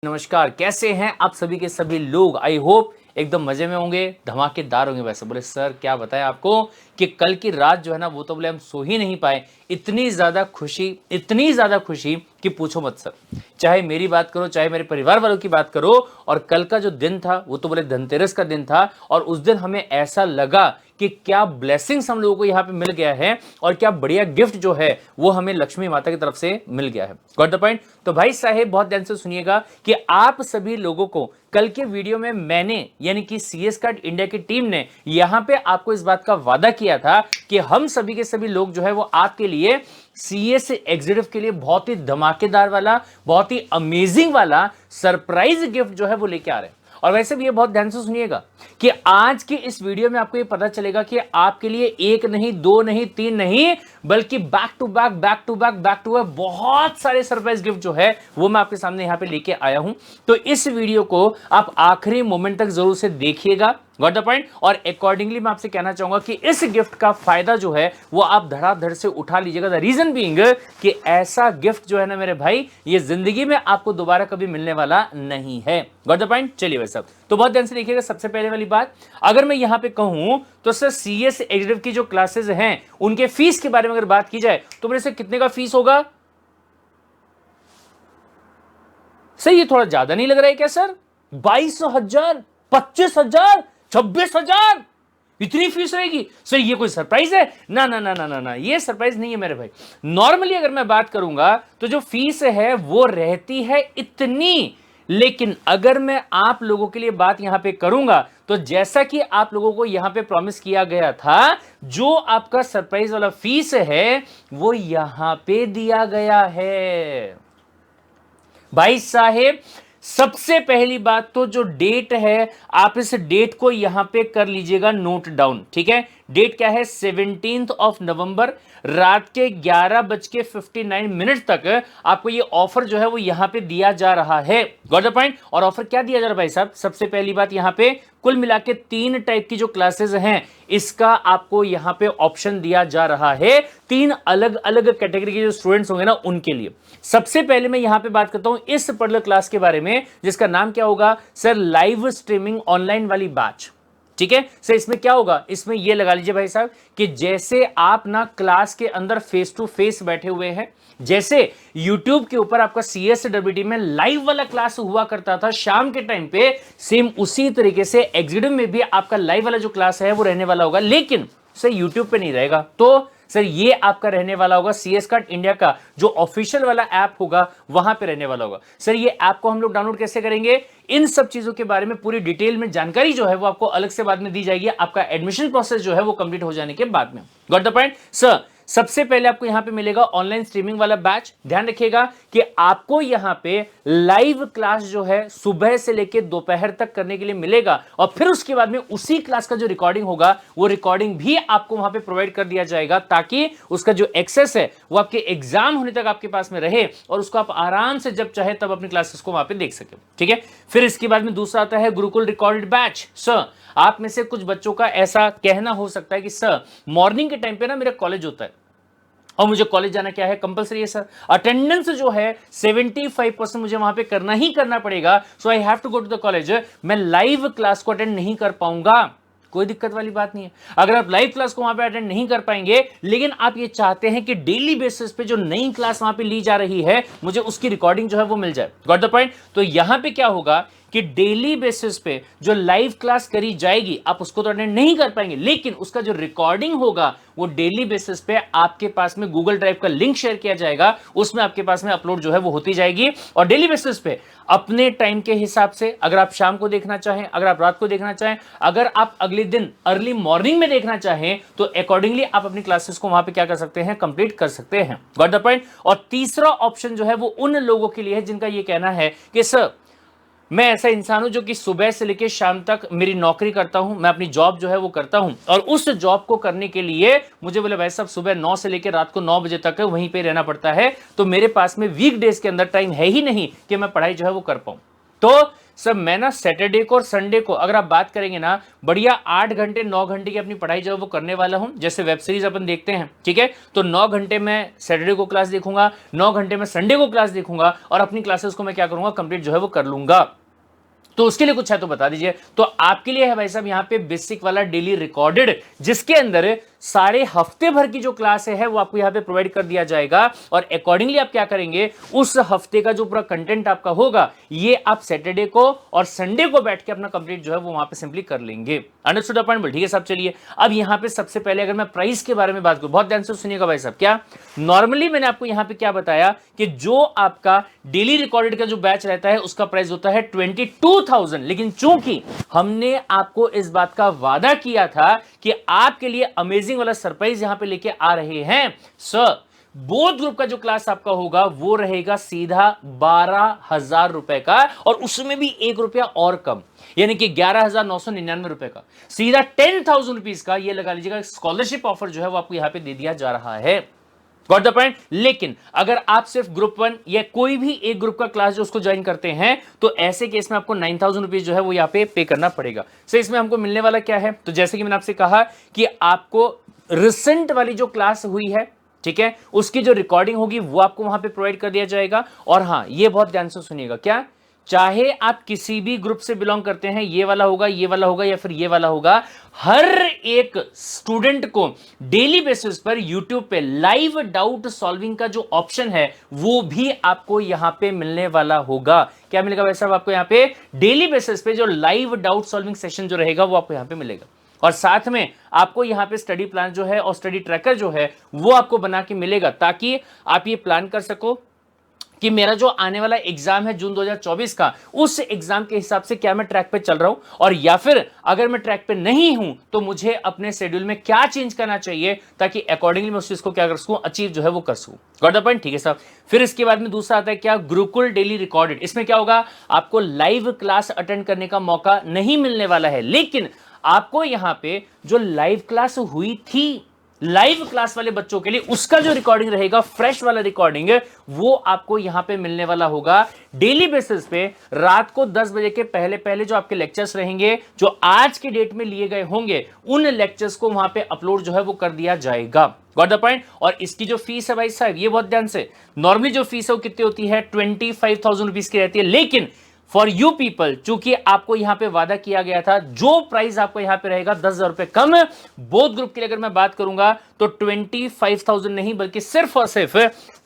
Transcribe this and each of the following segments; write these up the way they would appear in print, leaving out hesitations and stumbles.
नमस्कार, कैसे हैं आप सभी के सभी लोग। आई होप एकदम मजे में होंगे, धमाकेदार होंगे। वैसे बोले सर क्या बताएं आपको कि कल की रात जो है ना वो तो बोले हम सो ही नहीं पाए। इतनी ज्यादा खुशी कि पूछो मत सर। चाहे मेरी बात करो, चाहे मेरे परिवार वालों की बात करो, और कल का जो दिन था वो तो बोले धनतेरस का दिन था, और उस दिन हमें ऐसा लगा कि क्या ब्लेसिंग्स हम लोगों को यहाँ पे मिल गया है, और क्या बढ़िया गिफ्ट जो है वो हमें लक्ष्मी माता की तरफ से मिल गया है। Got the point. तो भाई साहेब बहुत ध्यान से सुनिएगा कि आप सभी लोगों को कल के वीडियो में मैंने यानी कि सीएस कार्ड इंडिया की टीम ने यहां पे आपको इस बात का वादा किया था कि हम सभी के सभी लोग जो है वो आपके लिए सीएस एग्जीक्यूटिव के लिए बहुत ही धमाकेदार वाला, बहुत ही अमेजिंग वाला सरप्राइज गिफ्ट जो है वो लेके आ रहे हैं। और वैसे भी ये बहुत ध्यान से सुनिएगा कि आज की इस वीडियो में आपको ये पता चलेगा कि आपके लिए एक नहीं, दो नहीं, तीन नहीं, बल्कि बैक टू बैक बहुत सारे सरप्राइज गिफ्ट जो है वो मैं आपके सामने यहां पे लेके आया हूं। तो इस वीडियो को आप आखिरी मोमेंट तक जरूर से देखिएगा। Got the point. और अकॉर्डिंगली मैं आपसे कहना चाहूंगा कि इस गिफ्ट का फायदा जो है वो आप धड़ाधड़ से उठा लीजिएगा। द रीजन बीइंग कि ऐसा गिफ्ट जो है ना मेरे भाई, ये जिंदगी में आपको दोबारा कभी मिलने वाला नहीं है। Got the point. चलिए वैसे सब तो बहुत ध्यान से देखिएगा। सबसे पहले वाली बात, अगर मैं यहां पे कहूं तो सर सीएस एग्जीक्यूटिव की जो क्लासेस हैं उनके फीस के बारे में अगर बात की जाए तो मेरे से कितने का फीस होगा सर? ये थोड़ा ज्यादा नहीं लग रहा है क्या सर? 22,000, 25,000, 26,000 इतनी फीस रहेगी सर? ये कोई सरप्राइज है? ना ना ना ना ना ना, ये सरप्राइज नहीं है मेरे भाई। नॉर्मली अगर मैं बात करूंगा तो जो फीस है वो रहती है इतनी, लेकिन अगर मैं आप लोगों के लिए बात यहां पे करूंगा तो जैसा कि आप लोगों को यहां पे प्रॉमिस किया गया था, जो आपका सरप्राइज वाला फीस है वो यहां पे दिया गया है भाई साहेब। सबसे पहली बात तो जो डेट है, आप इस डेट को यहां पे कर लीजिएगा नोट डाउन। ठीक है, डेट क्या है? 17 ऑफ नवंबर रात के 11:59 तक आपको ये ऑफर जो है वो यहां पे दिया जा रहा है। Got the point. और ऑफर क्या दिया जा रहा है भाई साहब? सबसे पहली बात, यहां पे कुल मिला के 3 टाइप की जो क्लासेस हैं इसका आपको यहां पे ऑप्शन दिया जा रहा है। 3 अलग अलग कैटेगरी के जो स्टूडेंट्स होंगे ना उनके लिए। सबसे पहले मैं यहां पे बात करता हूं इस पर्टिकुलर क्लास के बारे में, जिसका नाम क्या होगा सर? लाइव स्ट्रीमिंग ऑनलाइन वाली बैच। ठीक है सर, इसमें क्या होगा? इसमें यह लगा लीजिए भाई साहब कि जैसे आप ना क्लास के अंदर फेस टू फेस बैठे हुए हैं, जैसे YouTube के ऊपर आपका CSWT में लाइव वाला क्लास हुआ करता था शाम के टाइम पे, सेम उसी तरीके से एग्जीक्यूटिव में भी आपका लाइव वाला जो क्लास है वो रहने वाला होगा, लेकिन सर YouTube पे नहीं रहेगा। तो सर ये आपका रहने वाला होगा सीएस कार्ड इंडिया का जो ऑफिशियल वाला ऐप होगा वहां पे रहने वाला होगा। सर ये ऐप को हम लोग डाउनलोड कैसे करेंगे? इन सब चीजों के बारे में पूरी डिटेल में जानकारी जो है वो आपको अलग से बाद में दी जाएगी, आपका एडमिशन प्रोसेस जो है वो कंप्लीट हो जाने के बाद में। Got the point sir. सबसे पहले आपको यहां पे मिलेगा ऑनलाइन स्ट्रीमिंग वाला बैच। ध्यान रखिएगा कि आपको यहां पे लाइव क्लास जो है सुबह से लेकर दोपहर तक करने के लिए मिलेगा, और फिर उसके बाद में उसी क्लास का जो रिकॉर्डिंग होगा वो रिकॉर्डिंग भी आपको वहां पे प्रोवाइड कर दिया जाएगा, ताकि उसका जो एक्सेस है वो आपके एग्जाम होने तक आपके पास में रहे और उसको आप आराम से जब चाहे तब अपनी क्लासेस को वहां पे देख सके। ठीक है, फिर इसके बाद में दूसरा आता है गुरुकुल रिकॉर्डेड बैच। सर आप में से कुछ बच्चों का ऐसा कहना हो सकता है कि सर मॉर्निंग के टाइम पे ना मेरा कॉलेज होता है और मुझे कॉलेज जाना क्या है कंपलसरी है सर, अटेंडेंस जो है 75% मुझे वहां पे करना ही करना पड़ेगा, so I have to go to the college. मैं लाइव क्लास को अटेंड नहीं कर पाऊंगा, कोई दिक्कत वाली बात नहीं है। अगर आप लाइव क्लास को वहां पे अटेंड नहीं कर पाएंगे, लेकिन आप ये चाहते हैं कि डेली बेसिस पे जो नई क्लास वहां पे ली जा रही है मुझे उसकी रिकॉर्डिंग जो है वो मिल जाए। Got the point. तो यहां पे क्या होगा कि डेली बेसिस पे जो लाइव क्लास करी जाएगी आप उसको तो अटेंड नहीं कर पाएंगे, लेकिन उसका जो रिकॉर्डिंग होगा वो डेली बेसिस पे आपके पास में गूगल ड्राइव का लिंक शेयर किया जाएगा, उसमें आपके पास में अपलोड जो है वो होती जाएगी। और डेली बेसिस पे अपने टाइम के हिसाब से, अगर आप शाम को देखना चाहें, अगर आप रात को देखना चाहें, अगर आप अगले दिन अर्ली मॉर्निंग में देखना चाहें, तो अकॉर्डिंगली आप अपनी क्लासेस को वहां पे क्या कर सकते हैं? कंप्लीट कर सकते हैं। Got the point. और तीसरा ऑप्शन जो है वो उन लोगों के लिए है जिनका ये कहना है कि सर मैं ऐसा इंसान हूं जो कि सुबह से लेकर शाम तक मेरी नौकरी करता हूं, मैं अपनी जॉब जो है वो करता हूं, और उस जॉब को करने के लिए मुझे बोले भाई साहब सुबह 9 से लेकर रात को 9 बजे तक वहीं पे रहना पड़ता है, तो मेरे पास में वीक डेज के अंदर टाइम है ही नहीं कि मैं पढ़ाई जो है वो कर पाऊं। तो सर मैं ना सैटरडे को और संडे को अगर आप बात करेंगे ना, बढ़िया 8 घंटे 9 घंटे की अपनी पढ़ाई जो है वो करने वाला हूं। जैसे वेब सीरीज अपन देखते हैं, ठीक है, तो 9 घंटे मैं सैटरडे को क्लास देखूंगा, 9 घंटे मैं संडे को क्लास देखूंगा, और अपनी क्लासेस को मैं क्या करूंगा, कंप्लीट जो है वो कर लूंगा। तो उसके लिए कुछ है तो बता दीजिए। तो आपके लिए है भाई साहब यहाँ पे बेसिक वाला डेली रिकॉर्डेड, जिसके अंदर सारे हफ्ते भर की जो क्लास है वो आपको यहाँ पे प्रोवाइड कर दिया जाएगा, और अकॉर्डिंगली आप क्या करेंगे, उस हफ्ते का जो पूरा कंटेंट आपका होगा ये आप सैटरडे को और संडे को बैठ के अपना कंप्लीट जो है वो वहां पे सिंपली कर लेंगे। Understood a point? ठीक है साहब। चलिए अब यहाँ पे सबसे पहले अगर मैं प्राइस के बारे में बात करूं, बहुत ध्यान से सुनिएगा भाई साहब। क्या नॉर्मली मैंने आपको यहाँ पे क्या बताया कि जो आपका डेली रिकॉर्डेड का जो बैच रहता है उसका प्राइस होता है 22,000, लेकिन चूंकि हमने आपको इस बात का वादा किया था कि आपके लिए अमेजिंग वाला सरप्राइज यहां पे लेके आ रहे हैं सर, बोथ ग्रुप का जो क्लास आपका होगा वो रहेगा सीधा 12,000 रुपए का, और उसमें भी 1 रुपया और कम, यानी कि 11,999 रुपए का, सीधा 10,000 रुपीज का ये लगा लीजिएगा स्कॉलरशिप ऑफर जो है वो आपको यहां पे दे दिया जा रहा है। Got the point? लेकिन अगर आप सिर्फ ग्रुप 1 या कोई भी एक ग्रुप का क्लास जो उसको ज्वाइन करते हैं, तो ऐसे केस में आपको 9,000 रुपीज जो है वो यहाँ पे करना पड़ेगा। सो इसमें हमको मिलने वाला क्या है, तो जैसे कि मैंने आपसे कहा कि आपको रिसेंट वाली जो क्लास हुई है, ठीक है, उसकी जो रिकॉर्डिंग होगी वो आपको वहां पे प्रोवाइड कर दिया जाएगा। और हां, ये बहुत ध्यान से सुनिएगा, क्या चाहे आप किसी भी ग्रुप से बिलोंग करते हैं, ये वाला होगा, ये वाला होगा, या फिर ये वाला होगा, हर एक स्टूडेंट को डेली बेसिस पर यूट्यूब पे लाइव डाउट सॉल्विंग का जो ऑप्शन है वो भी आपको यहां पे मिलने वाला होगा। क्या मिलेगा भाई साहब आपको? यहां पे डेली बेसिस पे जो लाइव डाउट सॉल्विंग सेशन जो रहेगा वो आपको यहां पे मिलेगा, और साथ में आपको यहां पे स्टडी प्लान जो है और स्टडी ट्रैकर जो है वो आपको बना के मिलेगा, ताकि आप ये प्लान कर सको कि मेरा जो आने वाला एग्जाम है जून 2024 का, उस एग्जाम के हिसाब से क्या मैं ट्रैक पे चल रहा हूं, और या फिर अगर मैं ट्रैक पे नहीं हूं तो मुझे अपने शेड्यूल में क्या चेंज करना चाहिए, ताकि अकॉर्डिंगली मैं उस चीज को क्या कर सकूं, अचीव जो है वो कर सकूं। Got the point? ठीक है साहब। फिर इसके बाद में दूसरा आता है क्या, गुरुकुल डेली रिकॉर्डेड। इसमें क्या होगा, आपको लाइव क्लास अटेंड करने का मौका नहीं मिलने वाला है, लेकिन आपको यहां पे जो लाइव क्लास हुई थी, लाइव क्लास वाले बच्चों के लिए उसका जो रिकॉर्डिंग रहेगा, फ्रेश वाला रिकॉर्डिंग, वो आपको यहां पे मिलने वाला होगा डेली बेसिस पे। रात को 10 बजे के पहले पहले जो आपके लेक्चर्स रहेंगे, जो आज के डेट में लिए गए होंगे, उन लेक्चर्स को वहां पे अपलोड जो है वो कर दिया जाएगा। Got the point? और इसकी जो फीस है भाई साहब, ये बहुत ध्यान से, नॉर्मली जो फीस है वो कितनी होती है, 25,000 रुपीज की रहती है, लेकिन फॉर यू पीपल, चूंकि आपको यहां पे वादा किया गया था, जो प्राइस आपको यहां पे रहेगा 10,000 रुपए कम, बोथ ग्रुप के लिए अगर मैं बात करूंगा तो 25,000 नहीं, बल्कि सिर्फ और सिर्फ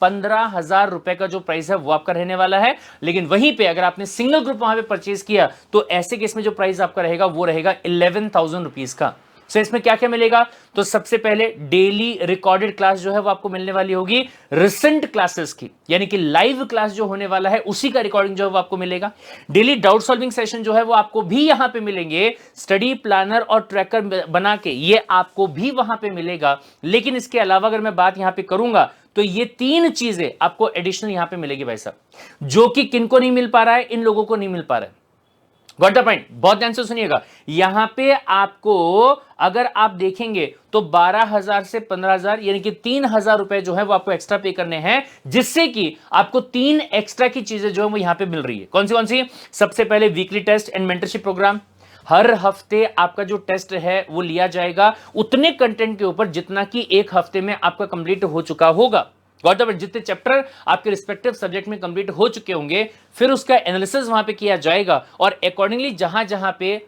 15,000 रुपए का जो प्राइस है वो आपका रहने वाला है। लेकिन वहीं पे अगर आपने सिंगल ग्रुप वहां पे परचेज किया, तो ऐसे केस में जो प्राइस आपका रहेगा वो रहेगा 11,000 रुपीज का। सो इसमें क्या क्या मिलेगा, तो सबसे पहले डेली रिकॉर्डेड क्लास जो है वो आपको मिलने वाली होगी रिसेंट क्लासेस की, यानी कि लाइव क्लास जो होने वाला है उसी का रिकॉर्डिंग जो है वो आपको मिलेगा। डेली डाउट सॉल्विंग सेशन जो है वो आपको भी यहां पे मिलेंगे, स्टडी प्लानर और ट्रैकर बना के ये आपको भी वहां पे मिलेगा। लेकिन इसके अलावा अगर मैं बात यहां पे करूंगा, तो ये 3 चीजें आपको एडिशनल यहां पे मिलेगी भाई साहब, जो कि किनको नहीं मिल पा रहा है, इन लोगों को नहीं मिल पा रहा है। Got the point? बहुत ध्यान से सुनिएगा। यहां पे आपको अगर आप देखेंगे तो 12,000 से 15,000, यानी कि 3,000 रुपए जो है वो आपको एक्स्ट्रा पे करने हैं, जिससे कि आपको 3 एक्स्ट्रा की चीजें जो है वो यहां पे मिल रही है। कौन सी? सबसे पहले weekly test and mentorship program. हर हफ्ते आपका जो टेस्ट है वो लिया जाएगा उतने कंटेंट के ऊपर जितना कि एक हफ्ते में आपका कंप्लीट हो चुका होगा। जितने चैप्टर आपके रिस्पेक्टिव सब्जेक्ट में कंप्लीट हो चुके होंगे, फिर उसका एनालिसिस वहां पे किया जाएगा, और अकॉर्डिंगली जहां जहां पे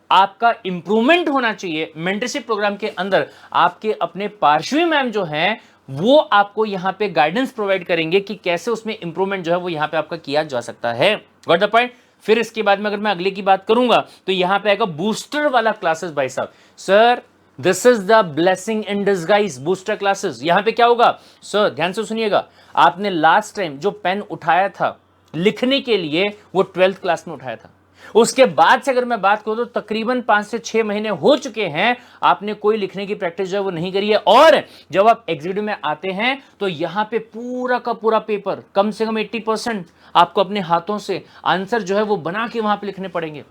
आपका इंप्रूवमेंट होना चाहिए मेंटरशिप प्रोग्राम के अंदर, आपके अपने पार्श्वी मैम जो हैं वो आपको यहां पे गाइडेंस प्रोवाइड करेंगे कि कैसे उसमें इंप्रूवमेंट जो है वो यहां पे आपका किया जा सकता है। Got the point? फिर इसके बाद में अगर मैं अगले की बात करूंगा, तो यहां पे आएगा बूस्टर वाला क्लासेस भाई साहब। Sir this is the blessing in disguise, booster classes. यहां पे क्या होगा सर, ध्यान से सुनिएगा, आपने लास्ट टाइम जो पेन उठाया था लिखने के लिए वो 12th क्लास में उठाया था, उसके बाद से अगर मैं बात करूं तो तकरीबन 5 से 6 महीने हो चुके हैं, आपने कोई लिखने की प्रैक्टिस जो है वो नहीं करी है। और जब आप एग्जीक्यूटिव में आते हैं तो यहां पे पूरा का पूरा पेपर, कम से कम 80% आपको अपने हाथों से आंसर जो है वो बना के वहां पे लिखने पड़ेंगे।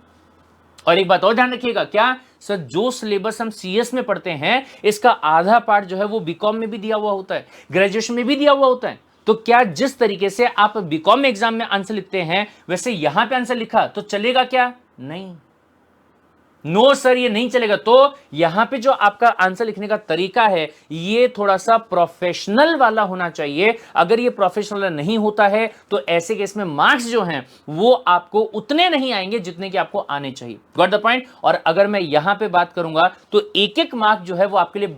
और एक बात और ध्यान रखिएगा, क्या सर, जो सिलेबस हम सीएस में पढ़ते हैं इसका आधा पार्ट जो है वो बीकॉम में भी दिया हुआ होता है, ग्रेजुएशन में भी दिया हुआ होता है। तो क्या जिस तरीके से आप बीकॉम में एग्जाम में आंसर लिखते हैं वैसे यहां पे आंसर लिखा तो चलेगा क्या? नहीं, नो सर, ये नहीं चलेगा। तो यहां पे जो आपका आंसर लिखने का तरीका है ये थोड़ा सा प्रोफेशनल वाला होना चाहिए। अगर ये प्रोफेशनल नहीं होता है तो ऐसे केस में मार्क्स जो हैं वो आपको उतने नहीं आएंगे जितने कि आपको आने चाहिए। Got the point? और अगर मैं यहां पे बात करूंगा तो एक एक मार्क जो है वो आपके लिए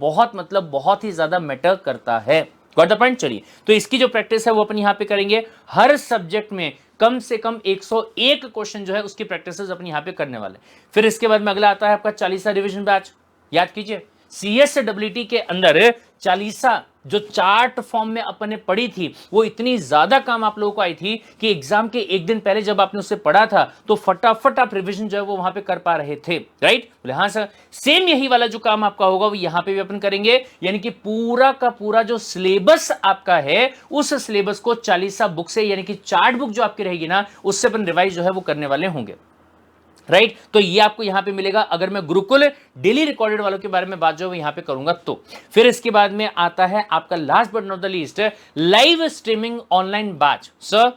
बहुत ही ज्यादा मैटर करता है। Got the point? चलिए, तो इसकी जो प्रैक्टिस है वो अपन यहां पे करेंगे। हर सब्जेक्ट में कम से कम 101 क्वेश्चन जो है उसकी प्रैक्टिस अपन यहां पे करने वाले। फिर इसके बाद में अगला आता है आपका 40 रिवीजन बैच। याद कीजिए, CSWT के अंदर 40 जो चार्ट फॉर्म में अपन ने पढ़ी थी वो इतनी ज्यादा काम आप लोगों को आई थी कि एग्जाम के एक दिन पहले जब आपने उससे पढ़ा था तो फटाफट आप रिवीजन जो है वो वहां पे कर पा रहे थे। राइट? बोले हाँ सर। सेम यही वाला जो काम आपका होगा वो यहां पे भी अपन करेंगे, यानी कि पूरा का पूरा जो सिलेबस आपका है उस सिलेबस को 40 बुक से, यानी कि चार्ट बुक जो आपकी रहेगी ना उससे अपन रिवाइज जो है वो करने वाले होंगे। राइट? तो ये आपको यहां पे मिलेगा अगर मैं गुरुकुल डेली रिकॉर्डेड वालों के बारे में बात जो यहां पे करूंगा तो। फिर इसके बाद में आता है आपका last but not the least, live streaming online batch. Sir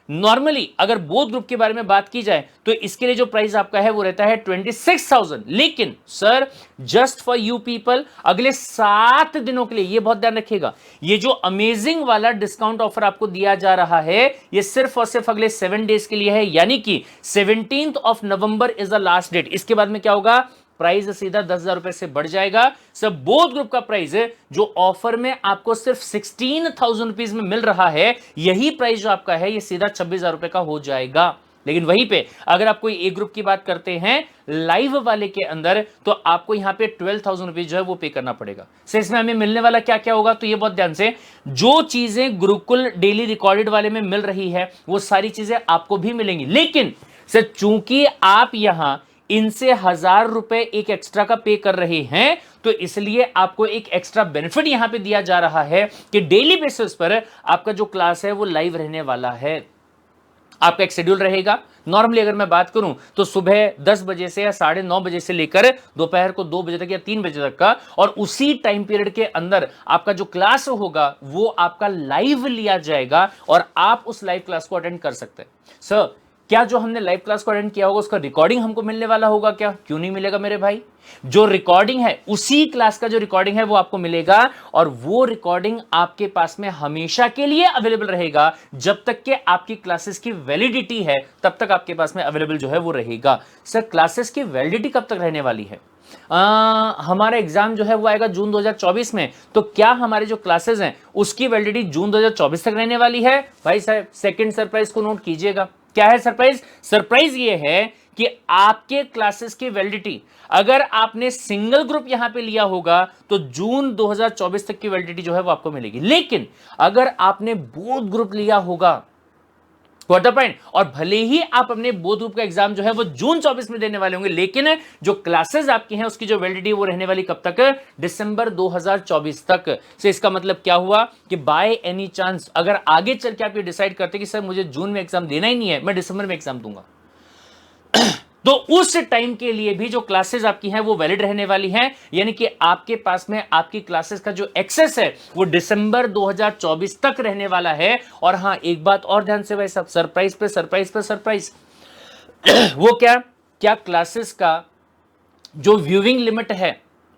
normally अगर बोथ ग्रुप के बारे में बात की जाए तो इसके लिए जो प्राइस आपका है वो रहता है 26,000, लेकिन sir just for you people अगले 7 दिनों के लिए, ये बहुत ध्यान रखिएगा, ये जो अमेजिंग वाला डिस्काउंट ऑफर आपको दिया जा रहा है ये सिर्फ और सिर्फ अगले 7 डेज के लिए है, यानी कि 17 November is the last date. इसके बाद में क्या होगा? प्राइस सीधा 10,000 रुपए से बढ़ जाएगा। सब बोथ ग्रुप का प्राइस जो ऑफर में आपको सिर्फ 16,000 रुपीज में मिल रहा है, यही प्राइस जो आपका है ये सीधा 26,000 रुपए का हो जाएगा। लेकिन वहीं पे अगर आप कोई एक ग्रुप की बात करते हैं लाइव वाले के अंदर तो आपको यहां पे 12,000 रुपीज जो है वो पे करना पड़ेगा। सो इसमें हमें मिलने वाला क्या क्या होगा? तो ये बहुत ध्यान से, जो चीजें गुरुकुल डेली रिकॉर्डेड वाले में मिल रही है वो सारी चीजें आपको भी मिलेंगी, लेकिन सर चूंकि आप यहां इनसे 1,000 रुपए एक एक्स्ट्रा का पे कर रहे हैं तो इसलिए आपको एक एक्स्ट्रा बेनिफिट यहां पे दिया जा रहा है कि डेली बेसिस पर आपका जो क्लास है वो लाइव रहने वाला है। आपका एक शेड्यूल रहेगा। नॉर्मली अगर मैं बात करूं तो सुबह 10 बजे से या 9:30 बजे से लेकर दोपहर को 2 बजे तक या 3 बजे तक का, और उसी टाइम पीरियड के अंदर आपका जो क्लास होगा वो आपका लाइव लिया जाएगा और आप उस लाइव क्लास को अटेंड कर सकते हैं। सर क्या जो हमने लाइव क्लास को अटेंड किया होगा उसका रिकॉर्डिंग हमको मिलने वाला होगा क्या? क्यों नहीं मिलेगा मेरे भाई? जो रिकॉर्डिंग है उसी क्लास का जो रिकॉर्डिंग है वो आपको मिलेगा और वो रिकॉर्डिंग आपके पास में हमेशा के लिए अवेलेबल रहेगा। जब तक कि आपकी क्लासेस की वैलिडिटी है तब तक आपके पास में अवेलेबल जो है वो रहेगा। सर क्लासेस की वैलिडिटी कब तक रहने वाली है? हमारा एग्जाम जो है वो आएगा जून 2024 में, तो क्या हमारे जो क्लासेस हैं उसकी वैलिडिटी जून 2024 तक रहने वाली है? भाई साहब सेकंड सरप्राइज को नोट कीजिएगा। क्या है सरप्राइज? सरप्राइज ये है कि आपके क्लासेस की वैलिडिटी अगर आपने सिंगल ग्रुप यहां पे लिया होगा तो जून 2024 तक की वैलिडिटी जो है वो आपको मिलेगी, लेकिन अगर आपने बोथ ग्रुप लिया होगा Got the point? और भले ही आप अपने बोथ ग्रुप का एग्जाम जो है वो जून 24 में देने वाले होंगे, लेकिन जो क्लासेस आपकी हैं उसकी जो वैलिडिटी वो रहने वाली कब तक? दिसंबर 2024 तक। से इसका मतलब क्या हुआ कि बाय एनी चांस अगर आगे चल के आप ये डिसाइड करते कि सर मुझे जून में एग्जाम देना ही नहीं है, मैं दिसंबर में एग्जाम दूंगा तो उस टाइम के लिए भी जो क्लासेस आपकी हैं वो वैलिड रहने वाली हैं, यानी कि आपके पास में आपकी क्लासेस का जो एक्सेस है वो दिसंबर 2024 तक रहने वाला है। और हां एक बात और ध्यान से भाई सब, सरप्राइज पे सरप्राइज पे सरप्राइज वो क्या क्लासेस का जो व्यूइंग लिमिट है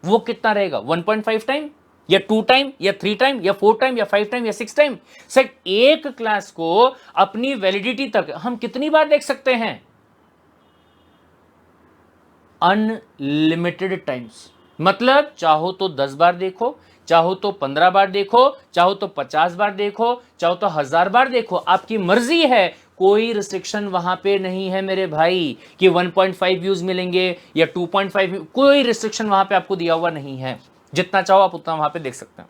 वो कितना रहेगा? 1.5 टाइम या 2 टाइम या 3 टाइम या 4 टाइम या 5 टाइम या 6 टाइम? सर एक क्लास को अपनी वैलिडिटी तक हम कितनी बार देख सकते हैं? Unlimited times. मतलब चाहो तो 10 बार देखो, चाहो तो 15 बार देखो, चाहो तो 50 बार देखो, चाहो तो 1000 बार देखो, आपकी मर्जी है। कोई रिस्ट्रिक्शन वहां पे नहीं है मेरे भाई कि 1.5 व्यूज मिलेंगे या 2.5, कोई रिस्ट्रिक्शन वहां पे आपको दिया हुआ नहीं है। जितना चाहो आप उतना वहां पे देख सकते हैं।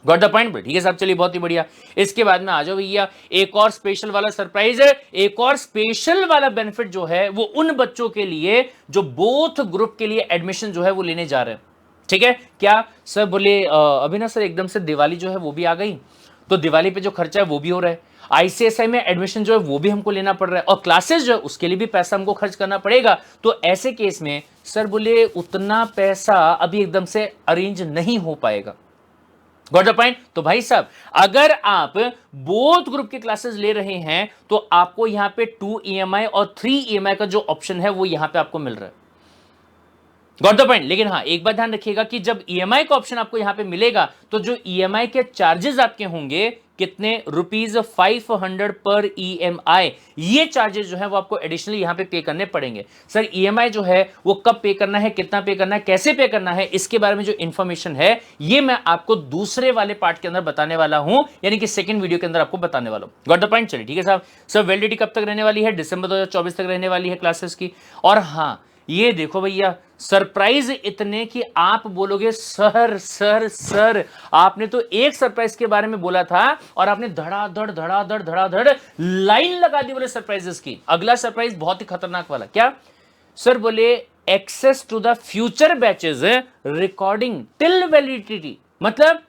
Got the point? ठीक है साहब, चलिए बहुत ही बढ़िया। इसके बाद में आ जाओ भैया, एक और स्पेशल वाला सरप्राइज है, एक और स्पेशल वाला बेनिफिट जो है वो उन बच्चों के लिए जो बोथ ग्रुप के लिए एडमिशन जो है वो लेने जा रहे हैं। ठीक है? क्या सर बोले अभी ना सर एकदम से दिवाली जो है वो भी आ गई, तो दिवाली पे जो खर्चा है वो भी हो रहा है, ICSI में एडमिशन जो है वो भी हमको लेना पड़ रहा है, और क्लासेस जो है उसके लिए भी पैसा हमको खर्च करना पड़ेगा। तो ऐसे केस में सर बोले उतना पैसा अभी एकदम से अरेंज नहीं हो पाएगा। Got the point. तो भाई साहब अगर आप बोथ ग्रुप के क्लासेस ले रहे हैं तो आपको यहां पे 2 EMI और 3 EMI का जो ऑप्शन है वो यहां पे आपको मिल रहा है। Got the point. लेकिन हाँ एक बात ध्यान रखिएगा कि जब EMI का ऑप्शन आपको यहां पे मिलेगा तो जो EMI के चार्जेस आपके होंगे कितने, ₹500 पर EMI, ये चार्जेस जो है वो आपको एडिशनली यहां पे पे करने पड़ेंगे। सर EMI जो है वो कब पे करना है, कितना पे करना है, कैसे पे करना है, इसके बारे में जो इंफॉर्मेशन है ये मैं आपको दूसरे वाले पार्ट के अंदर बताने वाला हूं, यानी कि सेकंड वीडियो के अंदर आपको बताने वाला हूं। Got the point. चलिए ठीक है साहब। सर वैलिडिटी कब तक रहने वाली है, दिसंबर 2024 तक रहने वाली है क्लासेस की। और हाँ ये देखो भैया सरप्राइज इतने कि आप बोलोगे सर सर सर, आपने तो एक सरप्राइज के बारे में बोला था और आपने धड़ाधड़ धड़ाधड़ धड़ाधड़ लाइन लगा दी बोले सरप्राइजेस की। अगला सरप्राइज बहुत ही खतरनाक वाला। क्या सर बोले, access to the future batches recording till validity. मतलब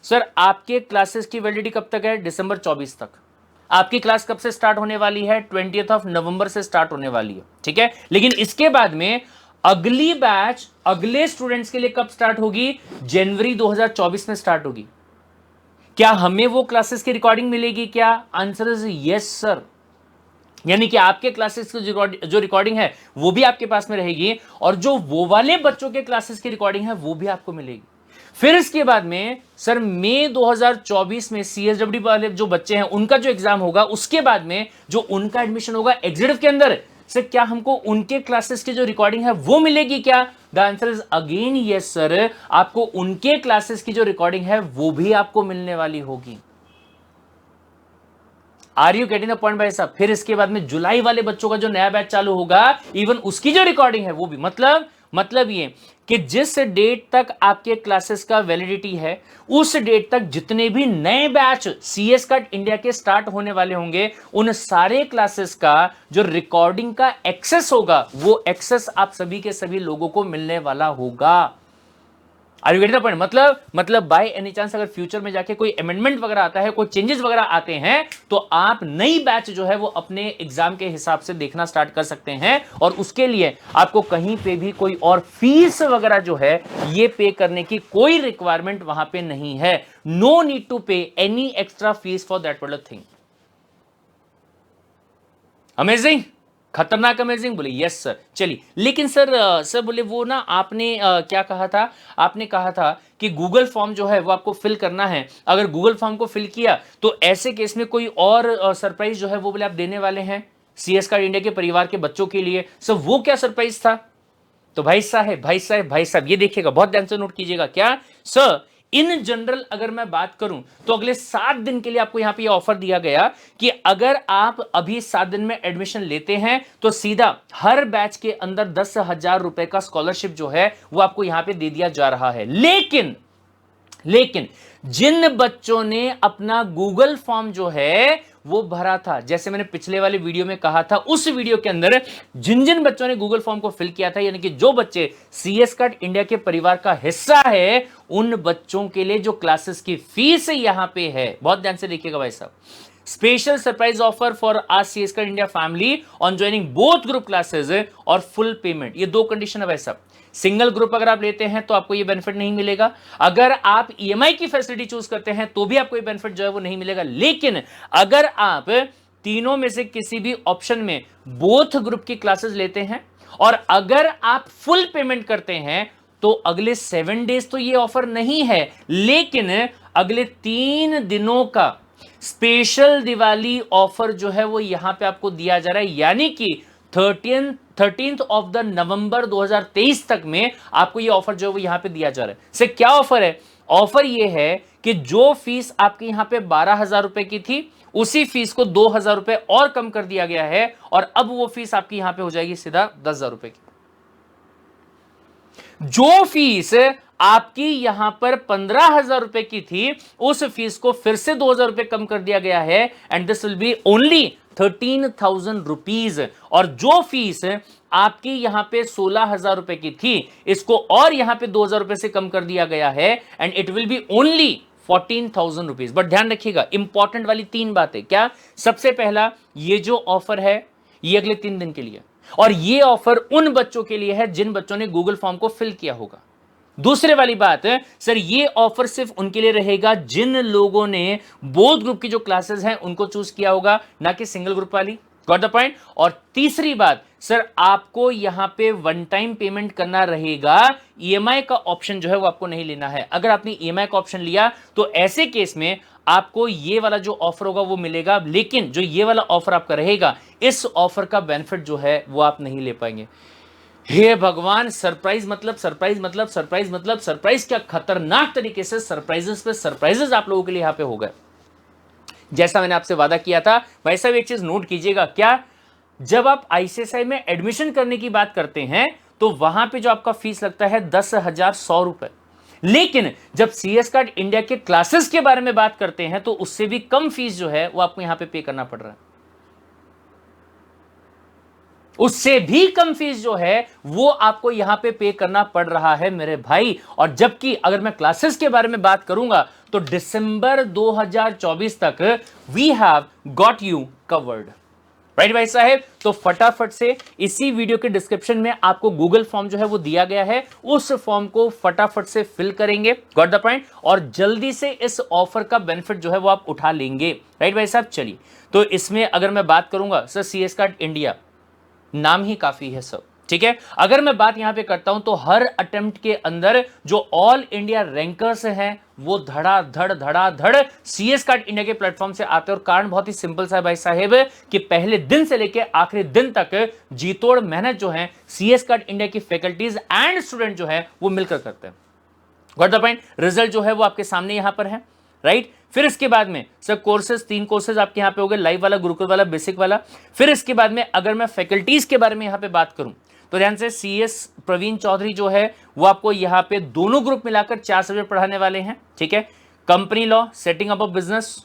सर आपके क्लासेस की वैलिडिटी कब तक है, दिसंबर 24 तक। आपकी क्लास कब से स्टार्ट होने वाली है, 20 नवंबर से स्टार्ट होने वाली है, ठीक है। लेकिन इसके बाद में अगली बैच अगले स्टूडेंट्स के लिए कब स्टार्ट होगी, जनवरी 2024 में स्टार्ट होगी। क्या हमें वो क्लासेस की रिकॉर्डिंग मिलेगी क्या, आंसर इज यस सर। यानी कि आपके क्लासेस की जो रिकॉर्डिंग है वो भी आपके पास में रहेगी और जो वो वाले बच्चों के क्लासेस की रिकॉर्डिंग है वो भी आपको मिलेगी। फिर इसके बाद में सर मई 2024 में CSWD वाले जो बच्चे हैं उनका जो एग्जाम होगा, उसके बाद में जो उनका एडमिशन होगा एग्जीक्यूटिव के अंदर, सर क्या हमको उनके क्लासेस की जो रिकॉर्डिंग है वो मिलेगी क्या, the answer is again yes sir. आपको उनके क्लासेस की जो रिकॉर्डिंग है वो भी आपको मिलने वाली होगी। Are you getting the point भाई साहब। फिर इसके बाद में जुलाई वाले बच्चों का जो नया बैच चालू होगा, इवन उसकी जो रिकॉर्डिंग है वो भी, मतलब ये कि जिस डेट तक आपके क्लासेस का वैलिडिटी है उस डेट तक जितने भी नए बैच CS कट इंडिया के स्टार्ट होने वाले होंगे उन सारे क्लासेस का जो रिकॉर्डिंग का एक्सेस होगा वो एक्सेस आप सभी के सभी लोगों को मिलने वाला होगा। Are you getting the point. मतलब बाय एनी चांस अगर फ्यूचर में जाके कोई अमेंडमेंट वगैरह आता है, कोई चेंजेस वगैरह आते हैं तो आप नई बैच जो है वो अपने एग्जाम के हिसाब से देखना स्टार्ट कर सकते हैं और उसके लिए आपको कहीं पे भी कोई और फीस वगैरह जो है ये पे करने की कोई रिक्वायरमेंट वहां पे नहीं है। नो नीड टू पे any extra fees for that particular thing. Amazing, खतरनाक अमेजिंग बोले यस सर। चलिए लेकिन सर बोले वो ना आपने क्या कहा था, आपने कहा था कि गूगल फॉर्म जो है वो आपको फिल करना है। अगर गूगल फॉर्म को फिल किया तो ऐसे केस में कोई और सरप्राइज जो है वो बोले आप देने वाले हैं CS कार्ड इंडिया के परिवार के बच्चों के लिए। सर वो क्या सरप्राइज था, तो भाई साहब ये देखिएगा, बहुत ध्यान से नोट कीजिएगा। क्या सर, इन जनरल अगर मैं बात करूं तो अगले 7 दिन के लिए आपको यहां पे ऑफर दिया गया कि अगर आप अभी 7 दिन में एडमिशन लेते हैं तो सीधा हर बैच के अंदर 10,000 रुपए का स्कॉलरशिप जो है वो आपको यहां पे दे दिया जा रहा है। लेकिन जिन बच्चों ने अपना गूगल फॉर्म जो है वो भरा था, जैसे मैंने पिछले वाले वीडियो में कहा था, उस वीडियो के अंदर जिन बच्चों ने गूगल फॉर्म को फिल किया था, यानी कि जो बच्चे CS कट इंडिया के परिवार का हिस्सा है, उन बच्चों के लिए जो क्लासेस की फीस यहां पे है, बहुत ध्यान से देखिएगा भाई साहब, special surprise offer for our CS cut India family on joining both group classes और फुल पेमेंट। ये 2 कंडीशन है भाई साहब। सिंगल ग्रुप अगर आप लेते हैं तो आपको ये बेनिफिट नहीं मिलेगा। अगर आप EMI की फैसिलिटी चूज करते हैं तो भी आपको ये बेनिफिट जो है वो नहीं मिलेगा। लेकिन अगर आप तीनों में से किसी भी ऑप्शन में बोथ ग्रुप की क्लासेस लेते हैं और अगर आप फुल पेमेंट करते हैं तो अगले 7 डेज तो ये ऑफर नहीं है, लेकिन अगले 3 दिनों का स्पेशल दिवाली ऑफर जो है वो यहां पे आपको दिया जा रहा है। यानी कि 13th ऑफ द नवंबर 2023 तक में आपको ये ऑफर जो है वो यहां पे दिया जा रहा है। से क्या ऑफर है, ऑफर ये है कि जो फीस आपके यहां पे 12,000 रुपए की थी उसी फीस को 2,000 रुपए और कम कर दिया गया है और अब वो फीस आपकी यहां पे हो जाएगी सीधा 10,000 रुपए की। जो फीस आपकी यहां पर 15,000 रुपए की थी उस फीस को फिर से 2,000 रुपए कम कर दिया गया है and this will be only 13,000 rupees. और जो फीस आपकी यहां पे 16,000 रुपए की थी इसको और यहां पे 2,000 रुपए से कम कर दिया गया है and it will be only 14,000 rupees. But ध्यान रखिएगा, इंपॉर्टेंट वाली 3 बातें। क्या, सबसे पहला, ये जो ऑफर है ये अगले 3 दिन के लिए और ये ऑफर उन बच्चों के लिए है जिन बच्चों ने गूगल फॉर्म को फिल किया होगा। दूसरे वाली बात है सर, ये ऑफर सिर्फ उनके लिए रहेगा जिन लोगों ने बोथ ग्रुप की जो क्लासेस हैं उनको चूज किया होगा, ना कि सिंगल ग्रुप वाली। Got the point. और तीसरी बात सर, आपको यहां पे वन टाइम पेमेंट करना रहेगा, ईएमआई का ऑप्शन जो है वो आपको नहीं लेना है। अगर आपने ईएमआई का ऑप्शन लिया तो ऐसे केस में आपको ये वाला जो ऑफर होगा वो मिलेगा, लेकिन जो ये वाला ऑफर आपका रहेगा, इस ऑफर का बेनिफिट जो है वो आप नहीं ले पाएंगे। हे भगवान, सरप्राइज मतलब सरप्राइज मतलब सरप्राइज मतलब सरप्राइज, क्या खतरनाक तरीके से सरप्राइजेस पे सरप्राइजेस आप लोगों के लिए यहां पे हो गए। जैसा मैंने आपसे वादा किया था वैसा भी एक चीज नोट कीजिएगा, क्या जब आप आईसीएसआई में एडमिशन करने की बात करते हैं तो वहां पे जो आपका फीस लगता है 10,100 रुपए, लेकिन जब सीएस कार्ड इंडिया के क्लासेस के बारे में बात करते हैं तो उससे भी कम फीस जो है वो आपको यहां पे करना पड़ रहा है। उससे भी कम फीस जो है वो आपको यहां पे करना पड़ रहा है मेरे भाई। और जबकि अगर मैं क्लासेस के बारे में बात करूंगा तो दिसंबर 2024 तक we have got you covered, right भाई साहब। तो फटाफट से इसी वीडियो के डिस्क्रिप्शन में आपको गूगल फॉर्म जो है वो दिया गया है, उस फॉर्म को फटाफट से फिल करेंगे, गॉट द पॉइंट, और जल्दी से इस ऑफर का बेनिफिट जो है वो आप उठा लेंगे, राइट भाई साहब। चलिए, तो इसमें अगर मैं बात करूंगा सर, सीएस कार्ड इंडिया नाम ही काफी है सब, ठीक है। अगर मैं बात यहां पे करता हूं तो हर अटेम्प्ट के अंदर जो ऑल इंडिया रैंकर्स हैं वो धड़ा धड़ सीएस कार्ड इंडिया के प्लेटफॉर्म से आते हैं। और कारण बहुत ही सिंपल सा है भाई साहेब, कि पहले दिन से लेकर आखिरी दिन तक जीतोड़ मेहनत जो है सीएस कार्ड इंडिया की फैकल्टीज एंड स्टूडेंट जो है वो मिलकर करते हैं। Got the point. रिजल्ट जो है वो आपके सामने यहां पर है, राइट। फिर इसके बाद में सर कोर्सेज, 3 कोर्सेज आपके यहां पे हो गए, लाइव वाला, गुरुकुल वाला, बेसिक वाला। फिर इसके बाद में अगर मैं फैकल्टीज के बारे में यहां पे बात करूं तो ध्यान से, सीएस प्रवीण चौधरी जो है वो आपको यहां पे दोनों ग्रुप मिलाकर 4 सब्जेक्ट पढ़ाने वाले हैं, ठीक है। Company law, setting up of business,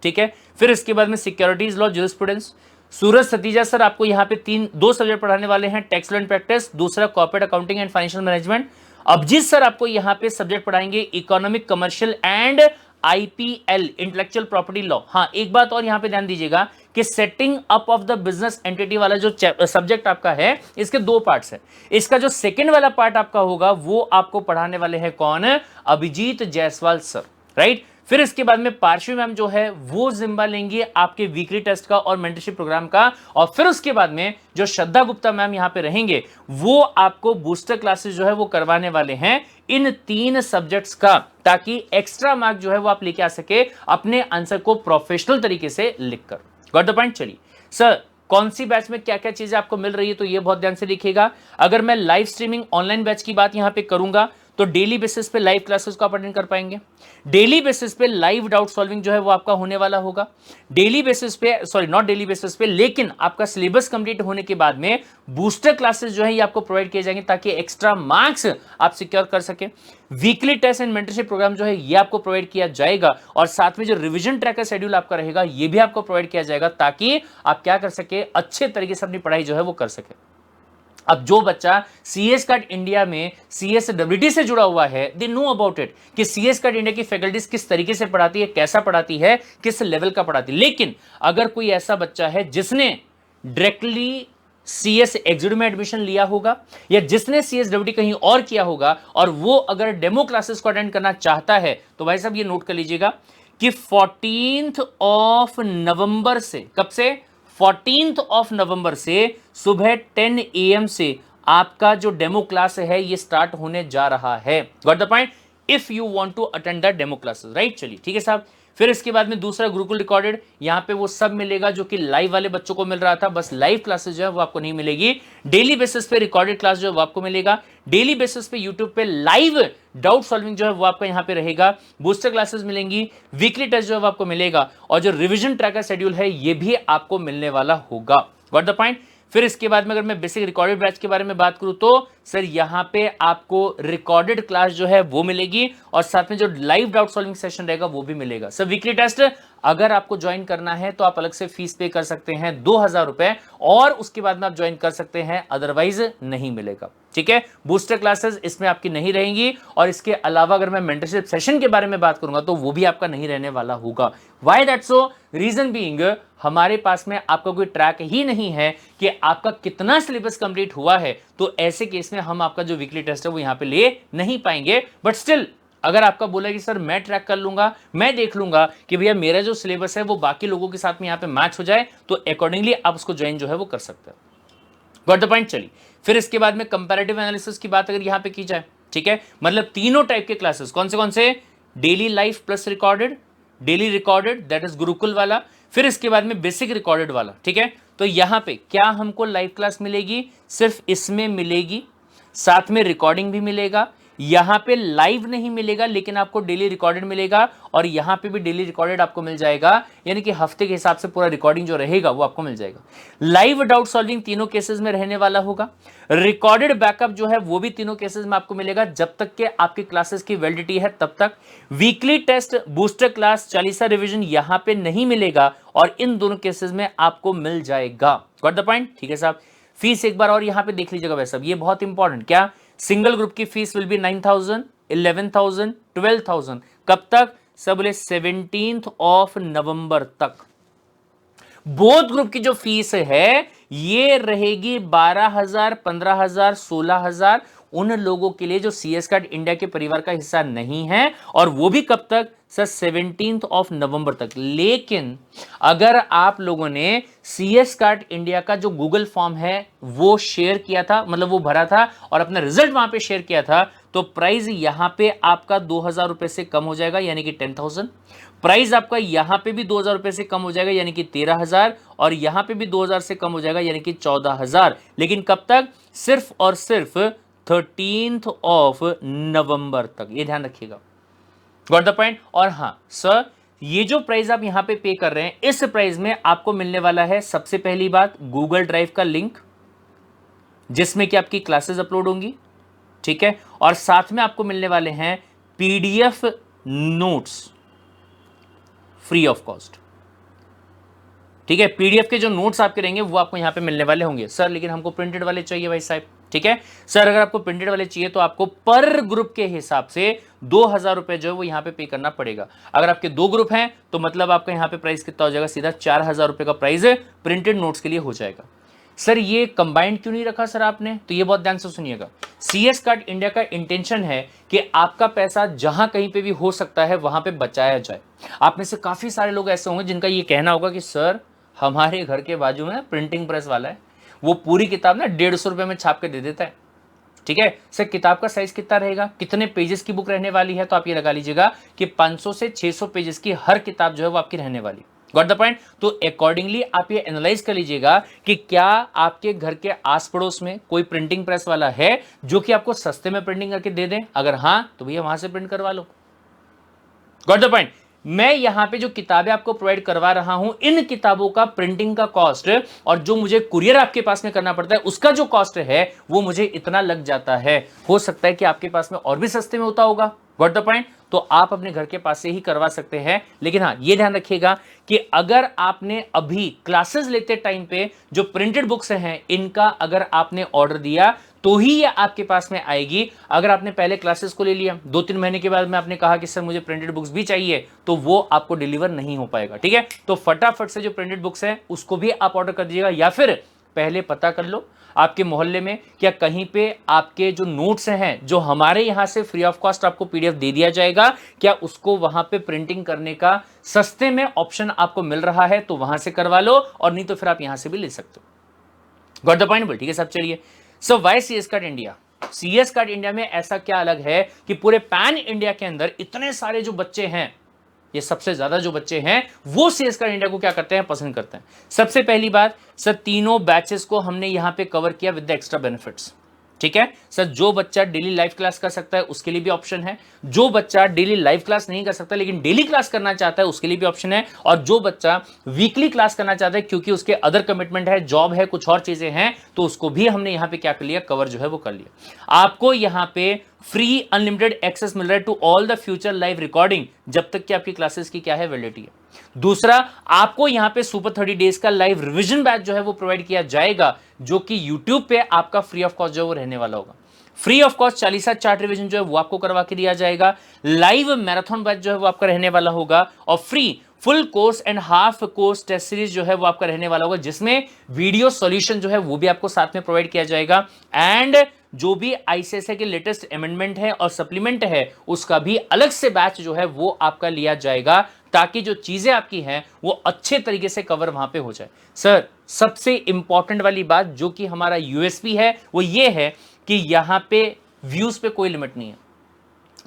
ठीक है। फिर इसके बाद में securities law, jurisprudence. Suraj Satija sir आपको यहां पे 2 सब्जेक्ट पढ़ाने वाले हैं, टैक्स लॉ एंड प्रैक्टिस, दूसरा corporate accounting and financial management. Abhijit sir आपको यहां पे सब्जेक्ट पढ़ाएंगे economic, commercial and IPL, intellectual property law. हाँ, एक बात और यहां पे ध्यान दीजिएगा कि setting up of the business entity वाला जो सब्जेक्ट आपका है, इसके 2 पार्ट्स है। इसका जो सेकंड वाला पार्ट आपका होगा वो आपको पढ़ाने वाले हैं कौन? Abhijit Jaiswal sir, right. फिर इसके बाद में पार्श्वी मैम जो है वो जिम्मा लेंगे आपके वीकली टेस्ट का और मेंटरशिप प्रोग्राम का। और फिर उसके बाद में जो श्रद्धा गुप्ता मैम यहां पे रहेंगे वो आपको बूस्टर क्लासेस जो है वो करवाने वाले हैं इन 3 सब्जेक्ट्स का, ताकि एक्स्ट्रा मार्क जो है वो आप लेके आ सके अपने आंसर को प्रोफेशनल तरीके से लिखकर। Got the point. चलिए सर, कौन सी बैच में क्या क्या चीजें आपको मिल रही है तो ये बहुत ध्यान से देखिएगा। अगर मैं लाइव स्ट्रीमिंग ऑनलाइन बैच की बात यहां पे करूंगा तो डेली बेसिस पे लाइव क्लासेस को आप अटेंड कर पाएंगे। डेली बेसिस पे लाइव डाउट सॉल्विंग जो है वो आपका होने वाला होगा। डेली बेसिस पे, सॉरी नॉट डेली बेसिस पे, लेकिन आपका सिलेबस कंप्लीट होने के बाद में बूस्टर क्लासेस जो है ये आपको प्रोवाइड किए जाएंगे ताकि एक्स्ट्रा मार्क्स आप सिक्योर कर सके। Weekly test and mentorship program जो है ये आपको प्रोवाइड किया जाएगा, और साथ में जो रिवीजन ट्रैकर शेड्यूल आपका रहेगा ये भी आपको प्रोवाइड किया जाएगा, ताकि आप क्या कर सके, अच्छे तरीके से अपनी पढ़ाई जो है वो कर सके। अब जो बच्चा सीएस कार्ड इंडिया में सीएसडब्ल्यूटी से जुड़ा हुआ है, दे नो अबाउट इट कि सीएस कार्ड इंडिया की फैकल्टीज किस तरीके से पढ़ाती है, कैसा पढ़ाती है, किस लेवल का पढ़ाती है। लेकिन अगर कोई ऐसा बच्चा है जिसने डायरेक्टली सीएस एग्जीक्यूटिव में एडमिशन लिया होगा या जिसने सीएसडब्ल्यूटी कहीं और किया होगा और वो अगर डेमो क्लासेस को अटेंड करना चाहता है तो भाई साहब ये नोट कर लीजिएगा कि 14th ऑफ नवंबर से, कब से? 14th ऑफ नवंबर से सुबह 10 AM से आपका जो डेमो क्लास है ये स्टार्ट होने जा रहा है। Got the point. If you want to attend the demo classes, right. चलिए ठीक है साहब। फिर इसके बाद में दूसरा गुरुकुल रिकॉर्डेड, यहां पे वो सब मिलेगा जो कि लाइव वाले बच्चों को मिल रहा था, बस लाइव क्लासेस जो है वो आपको नहीं मिलेगी। डेली बेसिस पे रिकॉर्डेड क्लास जो है वो आपको मिलेगा। डेली बेसिस पे यूट्यूब पे लाइव डाउट सॉल्विंग जो है वो आपका यहां पे रहेगा। बूस्टर क्लासेस मिलेंगी, वीकली टेस्ट जो है वो आपको मिलेगा, और जो रिवीजन ट्रैकर शेड्यूल है ये भी आपको मिलने वाला होगा। Got the point. फिर इसके बाद में अगर मैं बेसिक रिकॉर्डेड बैच के बारे में बात करूं तो सर यहां पे आपको रिकॉर्डेड क्लास जो है वो मिलेगी, और साथ में जो लाइव डाउट सॉल्विंग सेशन रहेगा वो भी मिलेगा। सर वीकली टेस्ट अगर आपको ज्वाइन करना है तो आप अलग से फीस पे कर सकते हैं 2000 रुपए, और उसके बाद में आप ज्वाइन कर सकते हैं, अदरवाइज नहीं मिलेगा। ठीक है। बूस्टर क्लासेस इसमें आपकी नहीं रहेंगी, और इसके अलावा अगर मैं मेंटरशिप सेशन के बारे में बात करूंगा तो वो भी आपका नहीं रहने वाला होगा। Why that so? Reason being हमारे पास में आपका कोई ट्रैक ही नहीं है कि आपका कितना सिलेबस कंप्लीट हुआ है, तो ऐसे केस में हम आपका जो वीकली टेस्ट है वो यहां पे ले नहीं पाएंगे। बट स्टिल अगर आपका बोला कि सर मैं ट्रैक कर लूंगा, मैं देख लूंगा कि भैया मेरा जो सिलेबस है वो बाकी लोगों के साथ में यहां पे मैच हो जाए, तो अकॉर्डिंगली आप उसको ज्वाइन जो है वो कर सकते हैं। Got the point? चलिए, फिर इसके बाद में कंपैरेटिव एनालिसिस की बात अगर यहां पे की जाए, ठीक है, मतलब तीनों टाइप के क्लासेस कौन से? Daily life plus recorded, daily recorded that is Gurukul वाला, फिर इसके बाद में बेसिक रिकॉर्डेड वाला, ठीक है। तो यहां पे क्या हमको लाइव क्लास मिलेगी? सिर्फ इसमें मिलेगी, साथ में रिकॉर्डिंग भी मिलेगा। यहां पे लाइव नहीं मिलेगा लेकिन आपको डेली रिकॉर्डेड मिलेगा, और यहां पे भी डेली रिकॉर्डेड आपको मिल जाएगा, यानी कि हफ्ते के हिसाब से पूरा रिकॉर्डिंग जो रहेगा वो आपको मिल जाएगा। लाइव डाउट सॉल्विंग तीनों केसेस में रहने वाला होगा। रिकॉर्डेड बैकअप जो है वो भी तीनों केसेस में आपको मिलेगा, जब तक के आपकी क्लासेस की वैलिडिटी है तब तक। Weekly test, booster class, Chalisa revision यहां पे नहीं मिलेगा, और इन दोनों केसेस में आपको मिल जाएगा। Got the point? ठीक है साहब। फीस एक बार और यहां पे देख लीजिएगा भाई साहब, ये बहुत इंपॉर्टेंट। क्या? सिंगल ग्रुप की फीस विल बी 9,000, 11,000, 12,000। कब तक? सब बोले 17 नवंबर तक। बोथ ग्रुप की जो फीस है ये रहेगी 12,000, 15,000, 16,000 उन लोगों के लिए जो सीएस कार्ड इंडिया के परिवार का हिस्सा नहीं है, और वो भी कब तक? सर 17 नवंबर तक। लेकिन अगर आप लोगों ने सीएस कार्ड इंडिया का जो गूगल फॉर्म है वो शेयर किया था, मतलब वो भरा था और अपना रिजल्ट वहां पे शेयर किया था, तो प्राइस यहां पे आपका 2,000 रुपए से कम हो जाएगा, यानी कि 10,000। प्राइस आपका यहां पे भी 2,000 रुपए से कम हो जाएगा, यानी कि 13,000, और यहां पे भी 2,000 से कम हो जाएगा, यानी कि 14,000। लेकिन कब तक? सिर्फ और सिर्फ 13 नवंबर तक, ये ध्यान रखिएगा। Got the point? और हां सर, ये जो प्राइस आप यहां पे पे कर रहे हैं, इस प्राइस में आपको मिलने वाला है सबसे पहली बात गूगल ड्राइव का लिंक, जिसमें कि आपकी क्लासेस अपलोड होंगी, ठीक है, और साथ में आपको मिलने वाले हैं PDF notes free of cost, ठीक है। पीडीएफ के जो नोट्स आपके रहेंगे वो आपको यहां पे मिलने वाले होंगे। सर लेकिन हमको प्रिंटेड वाले चाहिए भाई साहब, ठीक है सर, अगर आपको प्रिंटेड वाले चाहिए तो आपको पर ग्रुप के हिसाब से 2,000 रुपए जो है वो यहां पे करना पड़ेगा। अगर आपके 2 ग्रुप हैं तो मतलब आपका यहां पे प्राइस कितना हो जाएगा? सीधा 4,000 रुपए का प्राइस प्रिंटेड नोट्स के लिए हो जाएगा। सर ये कंबाइंड क्यों नहीं रखा सर आपने? तो ये बहुत ध्यान से सुनिएगा। सीएस कार्ड इंडिया का इंटेंशन है कि आपका पैसा जहां कहीं पे भी हो सकता है वहां पे बचाया जाए। आप में से काफी सारे लोग ऐसे होंगे जिनका ये कहना होगा कि सर हमारे घर के बाजू में प्रिंटिंग प्रेस वाला है, वो पूरी किताब ना 150 रुपए में छाप के दे देता है, ठीक है सर। किताब का साइज कितना रहेगा? कितने पेजेस की बुक रहने वाली है? तो आप ये लगा लीजिएगा कि 500 से 600 पेजेस की हर किताब जो है वो आपकी रहने वाली। Got the point? तो अकॉर्डिंगली आप ये एनालाइज कर लीजिएगा कि क्या आपके घर के आस पड़ोस में कोई प्रिंटिंग प्रेस वाला है जो कि आपको सस्ते में प्रिंटिंग करके दे दे। अगर हां तो भैया वहां से प्रिंट करवा लो। Got the point? मैं यहां पे जो किताबें आपको प्रोवाइड करवा रहा हूं, इन किताबों का प्रिंटिंग का कॉस्ट और जो मुझे कुरियर आपके पास में करना पड़ता है उसका जो कॉस्ट है वो मुझे इतना लग जाता है। हो सकता है कि आपके पास में और भी सस्ते में होता होगा। What the point? तो आप अपने घर के पास से ही करवा सकते हैं। लेकिन हाँ ये ध्यान रखिएगा कि अगर आपने अभी क्लासेस लेते टाइम पे जो प्रिंटेड बुक्स हैं इनका अगर आपने ऑर्डर दिया तो ही ये आपके पास में आएगी। अगर आपने पहले क्लासेस को ले लिया, 2-3 महीने के बाद में आपने कहा कि सर मुझे प्रिंटेड बुक्स भी चाहिए, तो वो आपको डिलीवर नहीं हो पाएगा, ठीक है। तो फटाफट से जो प्रिंटेड बुक्स हैं उसको भी आप ऑर्डर कर दीजिएगा, या फिर पहले पता कर लो आपके मोहल्ले में क्या कहीं पे आपके जो नोट्स हैं जो हमारे यहां से फ्री ऑफ कॉस्ट आपको पीडीएफ दे दिया जाएगा, क्या उसको वहां पे प्रिंटिंग करने का सस्ते में ऑप्शन आपको मिल रहा है, तो वहां से करवा लो, और नहीं तो फिर आप यहां से भी ले सकते हो। Got the point? ठीक है साहब। चलिए, so why CS card India? CS card India में ऐसा क्या अलग है कि पूरे पैन इंडिया के अंदर इतने सारे जो बच्चे हैं, ये सबसे ज्यादा जो बच्चे हैं वो सीएस कार्ड इंडिया को क्या करते हैं? पसंद करते हैं। सबसे पहली बात सर, तीनों बैचेस को हमने यहां पे कवर किया विद द एक्स्ट्रा बेनिफिट्स, ठीक है सर। जो बच्चा डेली लाइव क्लास कर सकता है उसके लिए भी ऑप्शन है, जो बच्चा डेली लाइव क्लास नहीं कर सकता लेकिन डेली क्लास करना चाहता है उसके लिए भी ऑप्शन है, और जो बच्चा वीकली क्लास करना चाहता है क्योंकि उसके अदर कमिटमेंट है, जॉब है, कुछ और चीजें हैं, तो उसको भी हमने यहां पे क्या कर लिया? कवर जो है वो कर लिया। आपको यहां पे फ्री अनलिमिटेड एक्सेस मिल रहा है to all the future live recording, जब तक कि आपकी क्लासेस की क्या है? वैलिडिटी है। दूसरा, आपको यहां पे सुपर 30 डेज का लाइव रिवीजन बैच जो है वो प्रोवाइड किया जाएगा, जो कि YouTube पे आपका फ्री ऑफ कॉस्ट जो वो रहने वाला होगा। Free of cost 40 chart revision जो है वो आपको करवा के दिया जाएगा। लाइव मैराथन बैच जो है वो आपका रहने वाला होगा, और free full course and half course test series जो है वो आपका रहने वाला होगा, जिसमें वीडियो सॉल्यूशन जो है वो भी आपको साथ में प्रोवाइड किया जाएगा। एंड जो भी आईसीएसआई के लेटेस्ट अमेंडमेंट है और सप्लीमेंट है उसका भी अलग से बैच जो है वो आपका लिया जाएगा, ताकि जो चीजें आपकी हैं वो अच्छे तरीके से कवर वहां पे हो जाए। सर सबसे इंपॉर्टेंट वाली बात जो कि हमारा यूएसपी है वो ये है कि यहां पे व्यूज पे कोई लिमिट नहीं है।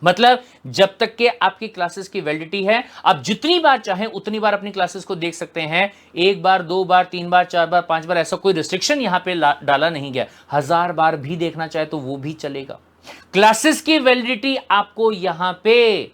मतलब जब तक के आपकी क्लासेस की वैलिडिटी है, आप जितनी बार चाहें उतनी बार अपनी क्लासेस को देख सकते हैं। एक बार, दो बार, तीन बार, चार बार, पांच बार, ऐसा कोई रिस्ट्रिक्शन यहां पे डाला नहीं गया। 1000 बार भी देखना चाहे तो वो भी चलेगा। क्लासेस की वैलिडिटी आपको यहां पे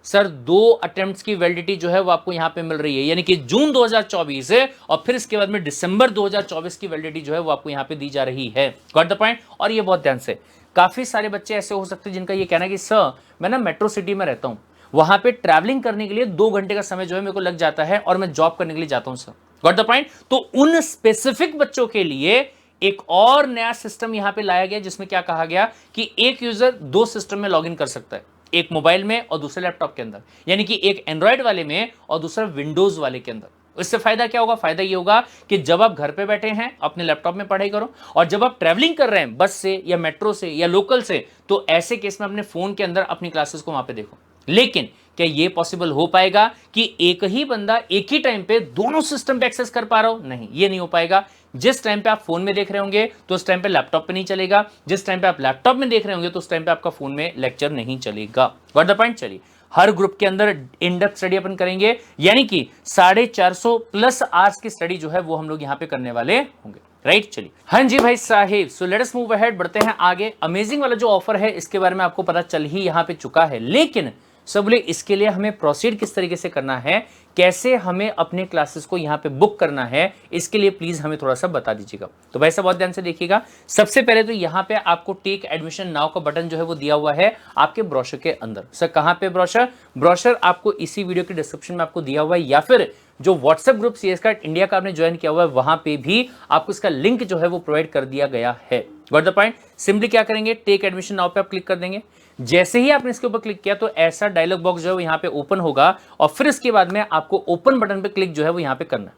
सर 2 अटेम्प्ट्स की वैलिडिटी जो है वो आपको यहां पे मिल रही है, यानी कि जून 2024 है और फिर इसके बाद में दिसंबर 2024 की वैलिडिटी जो है वो आपको यहां पे दी जा रही है। Got the point. और ये बहुत ध्यान से, काफी सारे बच्चे ऐसे हो सकते हैं जिनका ये कहना है कि सर मैं ना मेट्रो सिटी में रहता हूं, वहां पे ट्रैवलिंग करने के लिए 2 घंटे का समय जो है मेरे को लग जाता है और मैं जॉब करने के लिए जाता हूं सर। Got the point. तो उन स्पेसिफिक बच्चों के लिए एक और नया सिस्टम यहां पे लाया गया, जिसमें क्या कहा गया कि एक यूजर 2 सिस्टम में लॉगिन कर सकता है, एक मोबाइल में और दूसरे लैपटॉप के अंदर, यानी कि एक एंड्रॉयड वाले में और दूसरा विंडोज वाले के अंदर। इससे फायदा क्या होगा? फायदा ये होगा कि जब आप घर पे बैठे हैं अपने लैपटॉप में पढ़ाई करो, और जब आप ट्रैवलिंग कर रहे हैं बस से या मेट्रो से या लोकल से, तो ऐसे केस में अपने फोन के अंदर अपनी क्लासेस को वहां पे देखो। लेकिन क्या ये पॉसिबल हो पाएगा कि एक ही बंदा एक ही टाइम पे दोनों सिस्टम पे एक्सेस कर पा रहा हो? नहीं, ये नहीं हो पाएगा। जिस टाइम पे आप फोन में देख रहे होंगे तो उस टाइम पे लैपटॉप पे नहीं चलेगा, जिस टाइम पे आप लैपटॉप में देख रहे होंगे तो उस टाइम पे आपका फोन में लेक्चर नहीं चलेगा। What the point. चलिए, हर ग्रुप के अंदर इन डेप्थ स्टडी अपन करेंगे, यानी कि 450 प्लस आवर्स की स्टडी जो है वो हम लोग यहां पे करने वाले होंगे। राइट, चलिए। हाँ जी भाई साहेब, so let us move ahead, बढ़ते हैं आगे। अमेजिंग वाला जो ऑफर है इसके बारे में आपको पता चल ही यहां पे चुका है, लेकिन सब बोले इसके लिए हमें प्रोसीड किस तरीके से करना है, कैसे हमें अपने क्लासेस को यहां पे बुक करना है, इसके लिए प्लीज हमें थोड़ा सा बता दीजिएगा। तो भाई साहब बहुत ध्यान से देखिएगा। सबसे पहले तो यहां पे आपको टेक एडमिशन नाउ का बटन जो है वो दिया हुआ है आपके ब्रोशर के अंदर। सर कहां पे ब्रोशर आपको इसी वीडियो के डिस्क्रिप्शन में आपको दिया हुआ है, या फिर जो WhatsApp group CS card India का आपने ज्वाइन किया हुआ है वहां पे भी आपको इसका लिंक जो है वो प्रोवाइड कर दिया गया है। Got the point. सिंपली क्या करेंगे, टेक एडमिशन नाउ पे आप क्लिक कर देंगे। जैसे ही आपने इसके ऊपर क्लिक किया तो ऐसा डायलॉग बॉक्स जो है वो यहाँ पे ओपन होगा, और फिर इसके बाद में आपको ओपन बटन पे क्लिक जो है वो यहाँ पे करना है।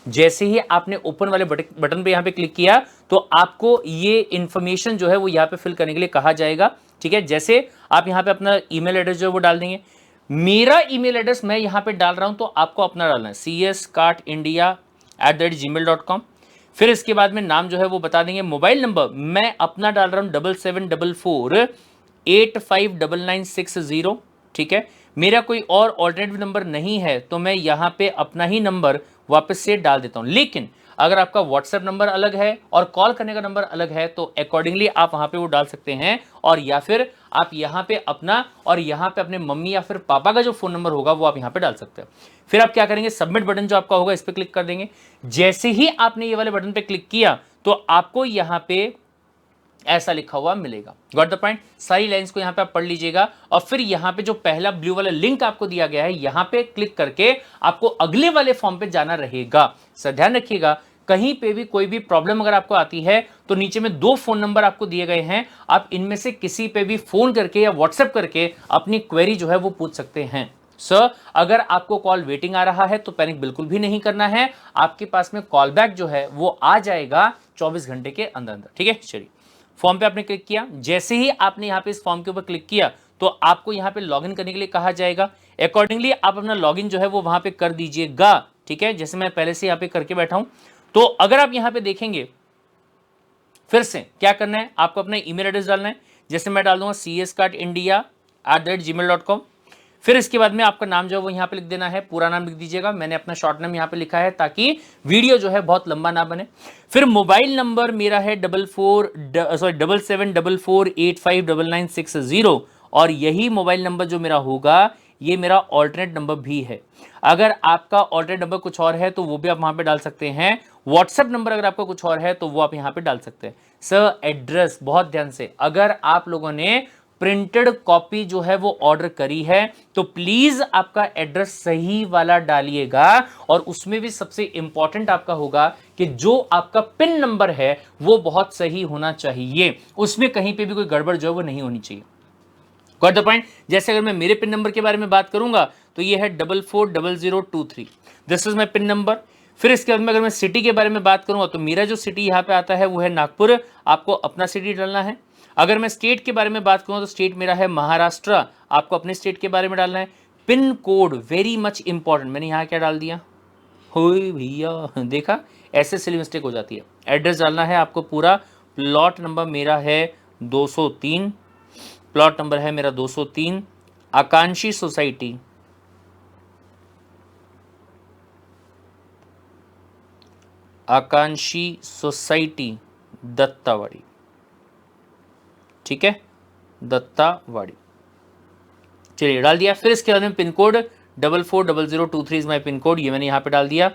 जैसे ही आपने ओपन वाले बटन पे यहाँ पे क्लिक किया तो आपको ये इंफॉर्मेशन जो है वो यहाँ पे फिल करने के लिए कहा जाएगा। ठीक है, जैसे आप यहाँ पे अपना ईमेल एड्रेस जो है वो डाल देंगे। मेरा ईमेल एड्रेस मैं यहाँ पे डाल रहा हूँ, तो आपको अपना डालना है cskartindia@gmail.com। फिर इसके बाद में नाम जो है वो बता देंगे। मोबाइल नंबर मैं अपना डाल रहा हूँ 7744859960। ठीक है, मेरा कोई और ऑल्टरनेटिव नंबर नहीं है तो मैं यहाँ पे अपना ही नंबर वापस से डाल देता हूँ। लेकिन अगर आपका व्हाट्सएप नंबर अलग है और कॉल करने का नंबर अलग है तो अकॉर्डिंगली आप वहां पे वो डाल सकते हैं, और या फिर आप यहाँ पे अपना और यहाँ पे अपने मम्मी या फिर पापा का जो फोन नंबर होगा वो आप यहाँ पे डाल सकते हैं। फिर आप क्या करेंगे, सबमिट बटन जो आपका होगा इस पर क्लिक कर देंगे। जैसे ही आपने ये वाले बटन पे क्लिक किया तो आपको यहाँ पे ऐसा लिखा हुआ मिलेगा। Got the point. सारी लाइंस को यहां पे आप पढ़ लीजिएगा, और फिर यहां पे जो पहला ब्लू वाला लिंक आपको दिया गया है यहां पे क्लिक करके आपको अगले वाले फॉर्म पे जाना रहेगा। सर ध्यान रखिएगा, कहीं पे भी कोई भी प्रॉब्लम अगर आपको आती है तो नीचे में 2 फोन नंबर आपको दिए गए हैं, आप इनमें से किसी पे भी फोन करके या व्हाट्सएप करके अपनी क्वेरी जो है वो पूछ सकते हैं। सर अगर आपको कॉल वेटिंग आ रहा है तो पैनिक बिल्कुल भी नहीं करना है, आपके पास में कॉल बैक जो है वो आ जाएगा 24 घंटे के अंदर अंदर। ठीक है, चलिए। फॉर्म पे आपने क्लिक किया, जैसे ही आपने यहाँ पे इस फॉर्म के ऊपर क्लिक किया तो आपको यहाँ पे लॉगिन करने के लिए कहा जाएगा। अकॉर्डिंगली आप अपना लॉगिन जो है वो वहां पे कर दीजिएगा। ठीक है, जैसे मैं पहले से यहाँ पे करके बैठा हूं। तो अगर आप यहाँ पे देखेंगे, फिर से क्या करना है, आपको अपना ईमेल एड्रेस डालना है। जैसे मैं डाल दूंगा cskartindia@gmail.com। फिर इसके बाद में आपका नाम जो है वो यहाँ पे लिख देना है, पूरा नाम लिख दीजिएगा। मैंने अपना शॉर्ट नाम यहाँ पे लिखा है ताकि वीडियो जो है बहुत लंबा ना बने। फिर मोबाइल नंबर मेरा है 7744859960, और यही मोबाइल नंबर जो मेरा होगा ये मेरा ऑल्टरनेट नंबर भी है। अगर आपका ऑल्टरनेट नंबर कुछ और है तो वो भी आप वहां पे डाल सकते हैं। व्हाट्सएप नंबर अगर आपका कुछ और है तो वो आप यहाँ पे डाल सकते हैं। सर एड्रेस बहुत ध्यान से, अगर आप लोगों ने प्रिंटेड कॉपी जो है वो ऑर्डर करी है, तो प्लीज आपका एड्रेस सही वाला डालिएगा। और उसमें भी सबसे इंपॉर्टेंट आपका होगा कि जो आपका पिन नंबर है वो बहुत सही होना चाहिए, उसमें कहीं पे भी कोई गड़बड़ जो है वो नहीं होनी चाहिए। Got the point. जैसे अगर मैं मेरे पिन नंबर के बारे में बात करूंगा तो ये है 440023, this is my pin number. फिर इसके बाद में अगर मैं सिटी के बारे में बात करूंगा तो मेरा जो सिटी यहाँ पे आता है वो है नागपुर, आपको अपना सिटी डालना है। अगर मैं स्टेट के बारे में बात करूँ तो स्टेट मेरा है महाराष्ट्र, आपको अपने स्टेट के बारे में डालना है। Pin code very much important, मैंने यहाँ क्या डाल दिया, हो भैया देखा, ऐसे सिली मिस्टेक हो जाती है। एड्रेस डालना है आपको पूरा, प्लॉट नंबर मेरा है 203, प्लॉट नंबर है मेरा 203, आकांक्षी सोसाइटी, आकांक्षी सोसाइटी दत्तावाड़ी, ठीक है, दत्तावाड़ी, चलिए डाल दिया। फिर इसके बाद में pin code 440023 is my pin code, ये मैंने यहां पे डाल दिया।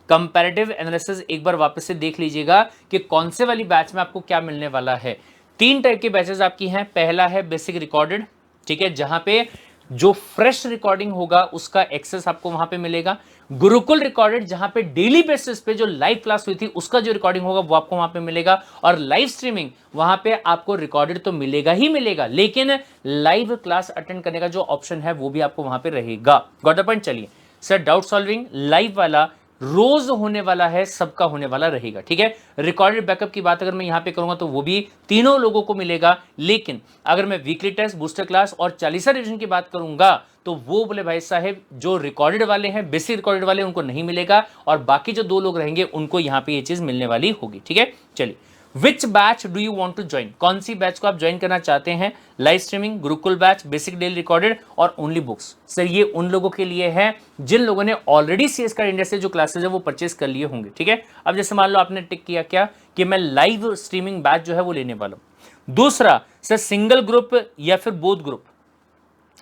कंपैरेटिव एनालिसिस एक बार वापस से देख लीजिएगा कि कौन से वाली बैच में आपको क्या मिलने वाला है। 3 टाइप के बैचेस आपकी हैं। पहला है बेसिक रिकॉर्डेड, ठीक है, जहां पे जो फ्रेश रिकॉर्डिंग होगा उसका एक्सेस आपको वहां पे मिलेगा। गुरुकुल रिकॉर्डेड, जहां पे डेली बेसिस पे जो लाइव क्लास हुई थी उसका जो रिकॉर्डिंग होगा वो आपको वहां पे मिलेगा। और लाइव स्ट्रीमिंग, वहां पे आपको रिकॉर्डेड तो मिलेगा ही मिलेगा, लेकिन लाइव क्लास अटेंड करने का जो ऑप्शन है वो भी आपको वहां पे रहेगा। Got the point. चलिए सर, डाउट सॉल्विंग लाइव वाला रोज होने वाला है, सबका होने वाला रहेगा, ठीक है। रिकॉर्डेड बैकअप की बात अगर मैं यहां पे करूंगा तो वो भी तीनों लोगों को मिलेगा, लेकिन अगर मैं वीकली टेस्ट, बूस्टर क्लास और 40 रिवीजन की बात करूंगा तो वो बोले भाई साहब जो रिकॉर्डेड वाले हैं, बेसिक रिकॉर्डेड वाले, उनको नहीं मिलेगा, और बाकी जो 2 लोग रहेंगे उनको यहां पे ये चीज मिलने वाली होगी, ठीक है। चलिए, which batch do you want to join, कौन सी बैच को आप ज्वाइन करना चाहते हैं? Live streaming, Gurukul batch, basic daily recorded और ओनली बुक्स। सर ये उन लोगों के लिए है जिन लोगों ने ऑलरेडी सीएस कार्ड इंडिया से जो क्लासेस है वो परचेस कर लिए होंगे, ठीक है। अब जैसे मान लो आपने टिक किया क्या कि मैं लाइव स्ट्रीमिंग बैच जो है वो लेने वाला हूं। दूसरा, सर सिंगल ग्रुप या फिर बोथ ग्रुप,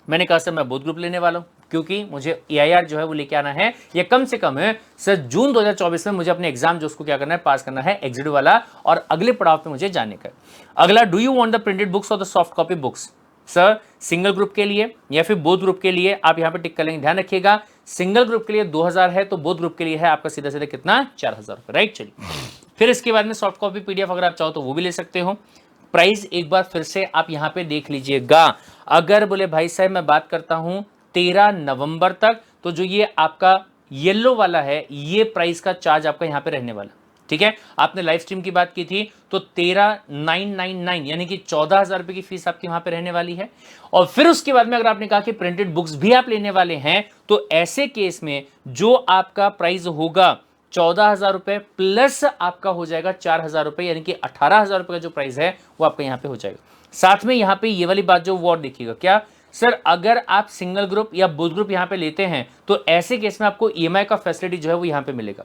मैंने कहा सर मैं बोथ ग्रुप लेने वाला हूं, क्योंकि मुझे EIR जो है वो लेके आना है, ये कम से कम है सर जून 2024 में मुझे अपने एग्जाम जो उसको क्या करना है, पास करना है, एग्जिट वाला, और अगले पड़ाव पे मुझे जाने का। अगला, do you want the printed books और the soft copy books. Sir single group के लिए या फिर बोथ ग्रुप के लिए आप यहां पे टिक कर लेंगे। ध्यान रखिएगा, सिंगल ग्रुप के लिए 2000 है तो बोथ ग्रुप के लिए है आपका सीधा सीधा कितना, 4000 रुपए, राइट। चलिए, फिर इसके बाद में सॉफ्ट कॉपी PDF अगर आप चाहो तो वो भी ले सकते हो। प्राइस एक बार फिर से आप यहां पे देख लीजिएगा। अगर बोले भाई साहब मैं बात करता हूं 13 नवंबर तक, तो जो ये आपका येलो वाला है ये प्राइस का चार्ज आपका यहां पे रहने वाला, ठीक है। आपने लाइव स्ट्रीम की बात की थी तो 13,999 यानी कि 14,000 रुपए की फीस आपकी वहां पे रहने वाली है। और फिर उसके बाद में अगर आपने कहा कि प्रिंटेड बुक्स भी आप लेने वाले हैं तो ऐसे केस में जो आपका प्राइस होगा 14,000 रुपए प्लस आपका हो जाएगा 4,000 रुपए, यानी कि 18,000 रुपए का जो प्राइस है वो आपका यहां पे हो जाएगा। साथ में यहां पे ये वाली बात जो वो और देखिएगा क्या सर, अगर आप सिंगल ग्रुप या बोथ ग्रुप यहां पे लेते हैं तो ऐसे केस में आपको EMI का फैसिलिटी जो है वो यहां पे मिलेगा।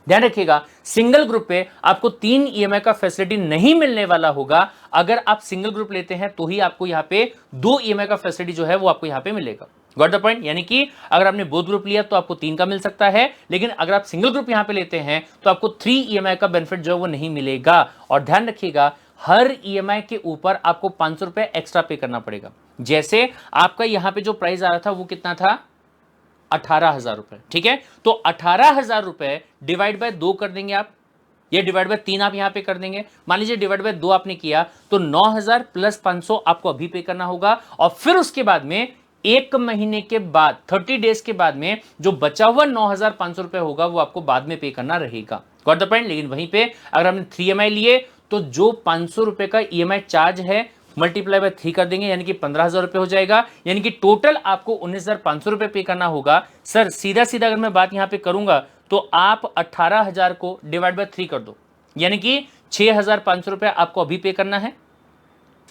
ध्यान रखिएगा, सिंगल ग्रुप पे आपको 3 EMI का फैसिलिटी नहीं मिलने वाला होगा। अगर आप सिंगल ग्रुप लेते हैं तो ही आपको यहां पे 2 EMI का फैसिलिटी जो है वो आपको यहां पे मिलेगा। Got the point. यानी कि अगर आपने बोथ ग्रुप लिया तो आपको 3 का मिल सकता है, लेकिन अगर आप सिंगल ग्रुप यहां पे लेते हैं तो आपको 3 EMI का बेनिफिट जो है वो नहीं मिलेगा। और ध्यान रखिएगा, हर EMI के ऊपर आपको 500 रुपए एक्स्ट्रा पे करना पड़ेगा। जैसे आपका यहां पे जो प्राइस आ रहा था वो कितना था, 18,000 रुपए, ठीक है। तो 18,000 रुपए डिवाइड बाय 2 कर देंगे आप, ये डिवाइड बाय 3 आप यहां पे कर देंगे। मान लीजिए डिवाइड बाय 2 आपने किया तो 9,000 प्लस 500 आपको अभी पे करना होगा। और फिर उसके बाद में 1 महीने के बाद 30 डेज के बाद में जो बचा हुआ 9,500 रुपए होगा वो आपको बाद में पे करना रहेगा। Got the point. लेकिन वहीं पे अगर हमने 3 EMI लिए तो जो 500 रुपए का EMI चार्ज है मल्टीप्लाई बाय 3 कर देंगे, यानी कि 15,000 रुपए हो जाएगा, यानी कि टोटल आपको 19,500 रुपए पे करना होगा। सर सीधा सीधा अगर मैं बात यहां पे करूंगा तो आप 18,000 को डिवाइड बाय 3 कर दो, यानी कि 6,500 रुपए आपको अभी पे करना है,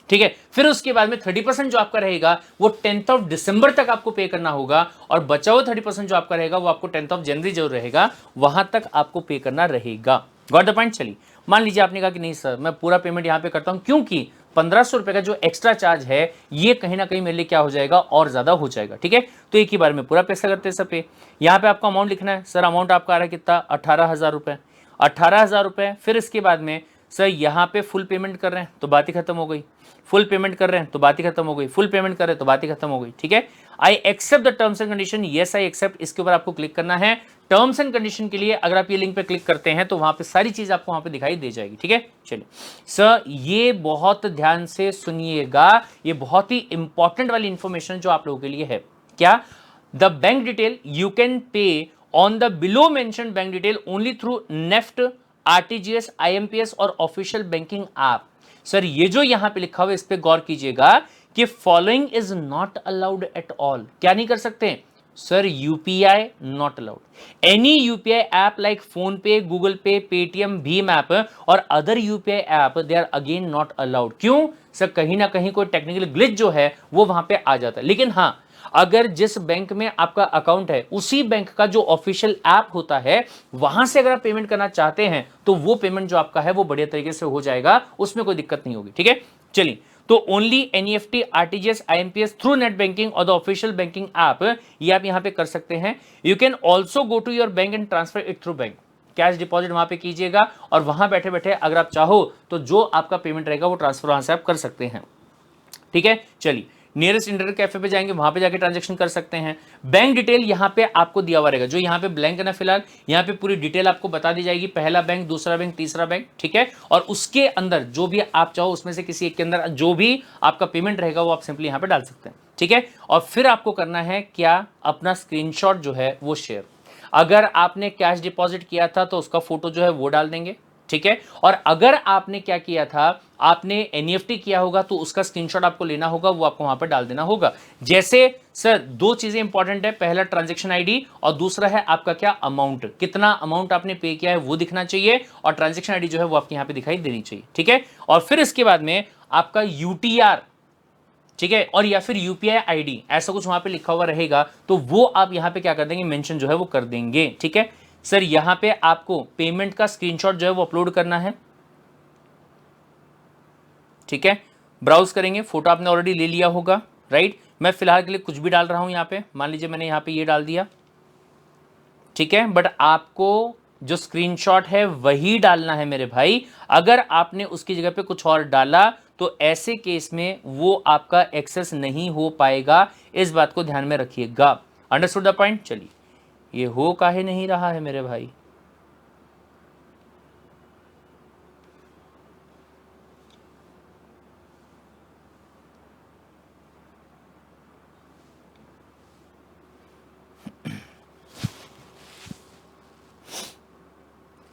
ठीक है। फिर उसके बाद में 30% जो आपका रहेगा वो 10th दिसंबर तक आपको पे करना होगा, और बचा हुआ 30% जो आपका रहेगा वो आपको 10th जनवरी जो रहेगा वहां तक आपको पे करना रहेगा। Got the point. चलिए, मान लीजिए आपने कहा कि नहीं सर मैं पूरा पेमेंट यहां पे करता हूं, क्योंकि 1500 रुपए का जो एक्स्ट्रा चार्ज है ये कहीं ना कहीं मेरे लिए क्या हो जाएगा, और ज्यादा हो जाएगा, ठीक है। तो एक ही बार में पूरा पैसा करते हैं सब पे। यहां पे आपका अमाउंट लिखना है। सर अमाउंट आपका आ रहा है कितना, 18,000 रुपए, 18,000 रुपए। फिर इसके बाद में सर यहाँ पे फुल पेमेंट कर रहे हैं तो बात ही खत्म हो गई, फुल पेमेंट कर रहे हैं तो बात ही खत्म हो गई, फुल पेमेंट कर रहे हैं तो बात ही खत्म हो गई। ठीक है, I accept the terms and condition, yes I accept, इसके ऊपर आपको क्लिक करना है। टर्म्स एंड कंडीशन के लिए अगर आप ये लिंक पे क्लिक करते हैं तो वहां पे सारी चीज आपको वहां पे दिखाई दे जाएगी। ठीक है, चलिए सर ये बहुत ध्यान से सुनिएगा, ये बहुत ही इंपॉर्टेंट वाली इंफॉर्मेशन जो आप लोगों के लिए है। क्या? The bank detail you can pay on the below mentioned bank detail only through NEFT, RTGS, IMPS और ऑफिशियल बैंकिंग ऐप। सर ये जो यहां पे लिखा हुआ है इस पे गौर कीजिएगा कि following is not allowed at all. क्या नहीं कर सकते sir? UPI not allowed, any UPI app like PhonePe, Google pay, Paytm, भीम ऐप और other UPI app they are again not allowed. क्यों सर? कहीं ना कहीं कोई टेक्निकल ग्लिच जो है वो वहां पे आ जाता है। लेकिन हाँ, अगर जिस बैंक में आपका अकाउंट है उसी बैंक का जो ऑफिशियल ऐप होता है वहां से अगर आप पेमेंट करना चाहते हैं तो वो पेमेंट जो आपका है वो बढ़िया तरीके से हो जाएगा, उसमें कोई दिक्कत नहीं होगी। ठीक है, चलिए तो only NEFT, RTGS, IMPS through net banking और द ऑफिशियल बैंकिंग ऐप, ये आप यहां पे कर सकते हैं। You can also go to your bank and transfer it through bank, cash deposit वहां पे कीजिएगा और वहां बैठे बैठे अगर आप चाहो तो जो आपका पेमेंट रहेगा वो ट्रांसफर वहां से आप कर सकते हैं। ठीक है, चलिए नियरेस्ट इंटरनेट कैफे पे जाएंगे, वहां पे जाके ट्रांजैक्शन कर सकते हैं। बैंक डिटेल यहां पे आपको दिया हुआ रहेगा, जो यहां पे ब्लैंक है ना फिलहाल, यहां पे पूरी डिटेल आपको बता दी जाएगी, पहला बैंक, दूसरा बैंक, तीसरा बैंक। ठीक है, और उसके अंदर जो भी आप चाहो उसमें से किसी एक के अंदर जो भी आपका पेमेंट रहेगा वो आप सिंपली यहां पे डाल सकते हैं। ठीक है, और फिर आपको करना है क्या? अपना स्क्रीनशॉट जो है वो शेयर, अगर आपने कैश डिपॉजिट किया था तो उसका फोटो जो है वो डाल देंगे। ठीक है, और अगर आपने क्या किया था, आपने एनईएफटी किया होगा तो उसका स्क्रीनशॉट आपको लेना होगा, वो आपको वहां पर डाल देना होगा। जैसे सर दो चीजें इंपॉर्टेंट है, पहला ट्रांजैक्शन आईडी और दूसरा है आपका क्या अमाउंट, कितना अमाउंट आपने पे किया है वो दिखना चाहिए और ट्रांजैक्शन आईडी जो है वो आपके यहां पे दिखाई देनी चाहिए। ठीक है, और फिर इसके बाद में आपका यूटीआर, ठीक है, और या फिर यूपीआई आईडी ऐसा कुछ वहां पे लिखा हुआ रहेगा तो वो आप यहां पे क्या कर देंगे, मेंशन जो है वो कर देंगे। ठीक है सर, यहां पे आपको पेमेंट का स्क्रीनशॉट जो है वो अपलोड करना है। ठीक है, ब्राउज करेंगे, फोटो आपने ऑलरेडी ले लिया होगा, राइट। मैं फिलहाल के लिए कुछ भी डाल रहा हूं यहां पे, मान लीजिए मैंने यहां पे ये डाल दिया। ठीक है, बट आपको जो स्क्रीनशॉट है वही डालना है मेरे भाई। अगर आपने उसकी जगह पे कुछ और डाला तो ऐसे केस में वो आपका एक्सेस नहीं हो पाएगा, इस बात को ध्यान में रखिएगा। Understood the point. चलिए, ये हो काहे नहीं रहा है मेरे भाई?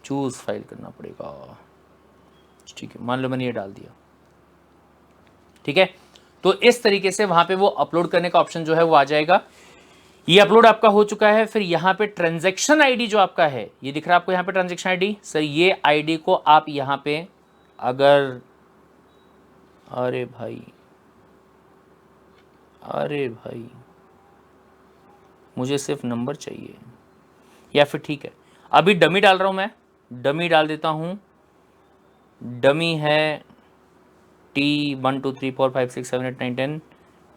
चूज फाइल करना पड़ेगा। ठीक है, मान लो मैंने ये डाल दिया। ठीक है, तो इस तरीके से वहां पे वो अपलोड करने का ऑप्शन जो है वो आ जाएगा। ये अपलोड आपका हो चुका है। फिर यहां पे ट्रांजैक्शन आईडी जो आपका है, ये दिख रहा है आपको यहां पे ट्रांजैक्शन आईडी। सर ये आईडी को आप यहां पे अगर, अरे भाई मुझे सिर्फ नंबर चाहिए, या फिर ठीक है अभी डमी डाल रहा हूं मैं, डमी डाल देता हूं। डमी है T1 2 3 4 5 6 7 8 9 10।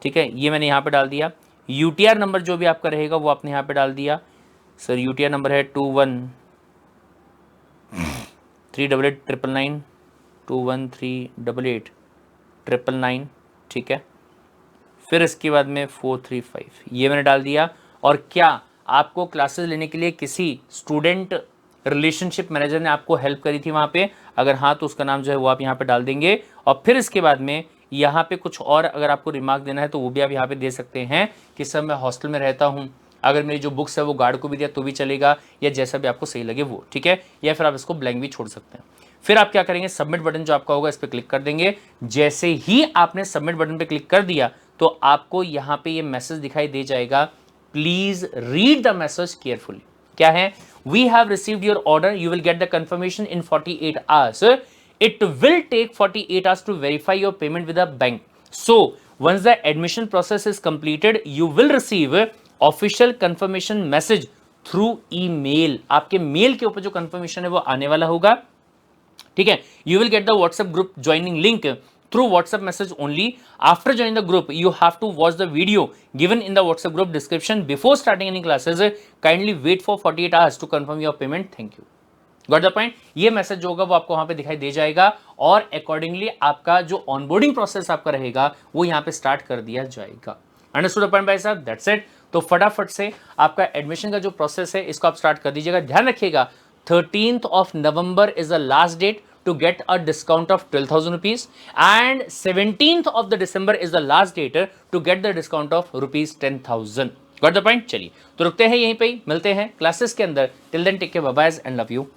ठीक है, ये मैंने यहाँ पे डाल दिया। यूटीआर नंबर जो भी आपका रहेगा वो आपने यहाँ पे डाल दिया। सर यूटीआर नंबर है 21388999 21388999। ठीक है, फिर इसके बाद में 435 ये मैंने डाल दिया। और क्या आपको क्लासेस लेने के लिए किसी स्टूडेंट रिलेशनशिप मैनेजर ने आपको हेल्प करी थी वहाँ पे? अगर हाँ तो उसका नाम जो है वो आप यहाँ पे डाल देंगे। और फिर इसके बाद में यहाँ पे कुछ और अगर आपको रिमार्क देना है तो वो भी आप यहाँ पे दे सकते हैं कि सर मैं हॉस्टल में रहता हूँ, अगर मेरी जो बुक्स है वो गार्ड को भी दिया तो भी चलेगा, या जैसा भी आपको सही लगे वो। ठीक है, या फिर आप इसको ब्लैंक भी छोड़ सकते हैं। फिर आप क्या करेंगे, सबमिट बटन जो आपका होगा इस पर क्लिक कर देंगे। जैसे ही आपने सबमिट बटन पर क्लिक कर दिया तो आपको यहाँ पे ये मैसेज दिखाई दे जाएगा, please read the message carefully. क्या है? We have received your order. You will get the confirmation in 48 hours. It will take 48 hours to verify your payment with the bank. So, once the admission process is completed, you will receive official confirmation message through email. आपके mail के ऊपर जो confirmation है वो आने वाला होगा। ठीक है, you will get the WhatsApp group joining link through WhatsApp message only. After joining the group, you have to watch the video given in the WhatsApp group description before starting any classes. Kindly wait for 48 hours to confirm your payment. Thank you. Got the point. ये message जो होगा वो आपको वहां पे दिखाई दे जाएगा और अकॉर्डिंगली आपका जो ऑनबोर्डिंग प्रोसेस आपका रहेगा वो यहां पे स्टार्ट कर दिया जाएगा। अंडरस्टूड द पॉइंट भाई साहब, दैट्स इट। तो फटाफट से आपका एडमिशन का जो प्रोसेस है इसको आप स्टार्ट कर दीजिएगा। ध्यान रखिएगा 13th of November is the last date to get a discount of 12,000 rupees and 17th of the December is the last date to get the discount of rupees 10,000। Got the point. चलिए तो रुकते हैं यहीं पे ही, मिलते हैं classes के अंदर। Till then take care, bye bye and love you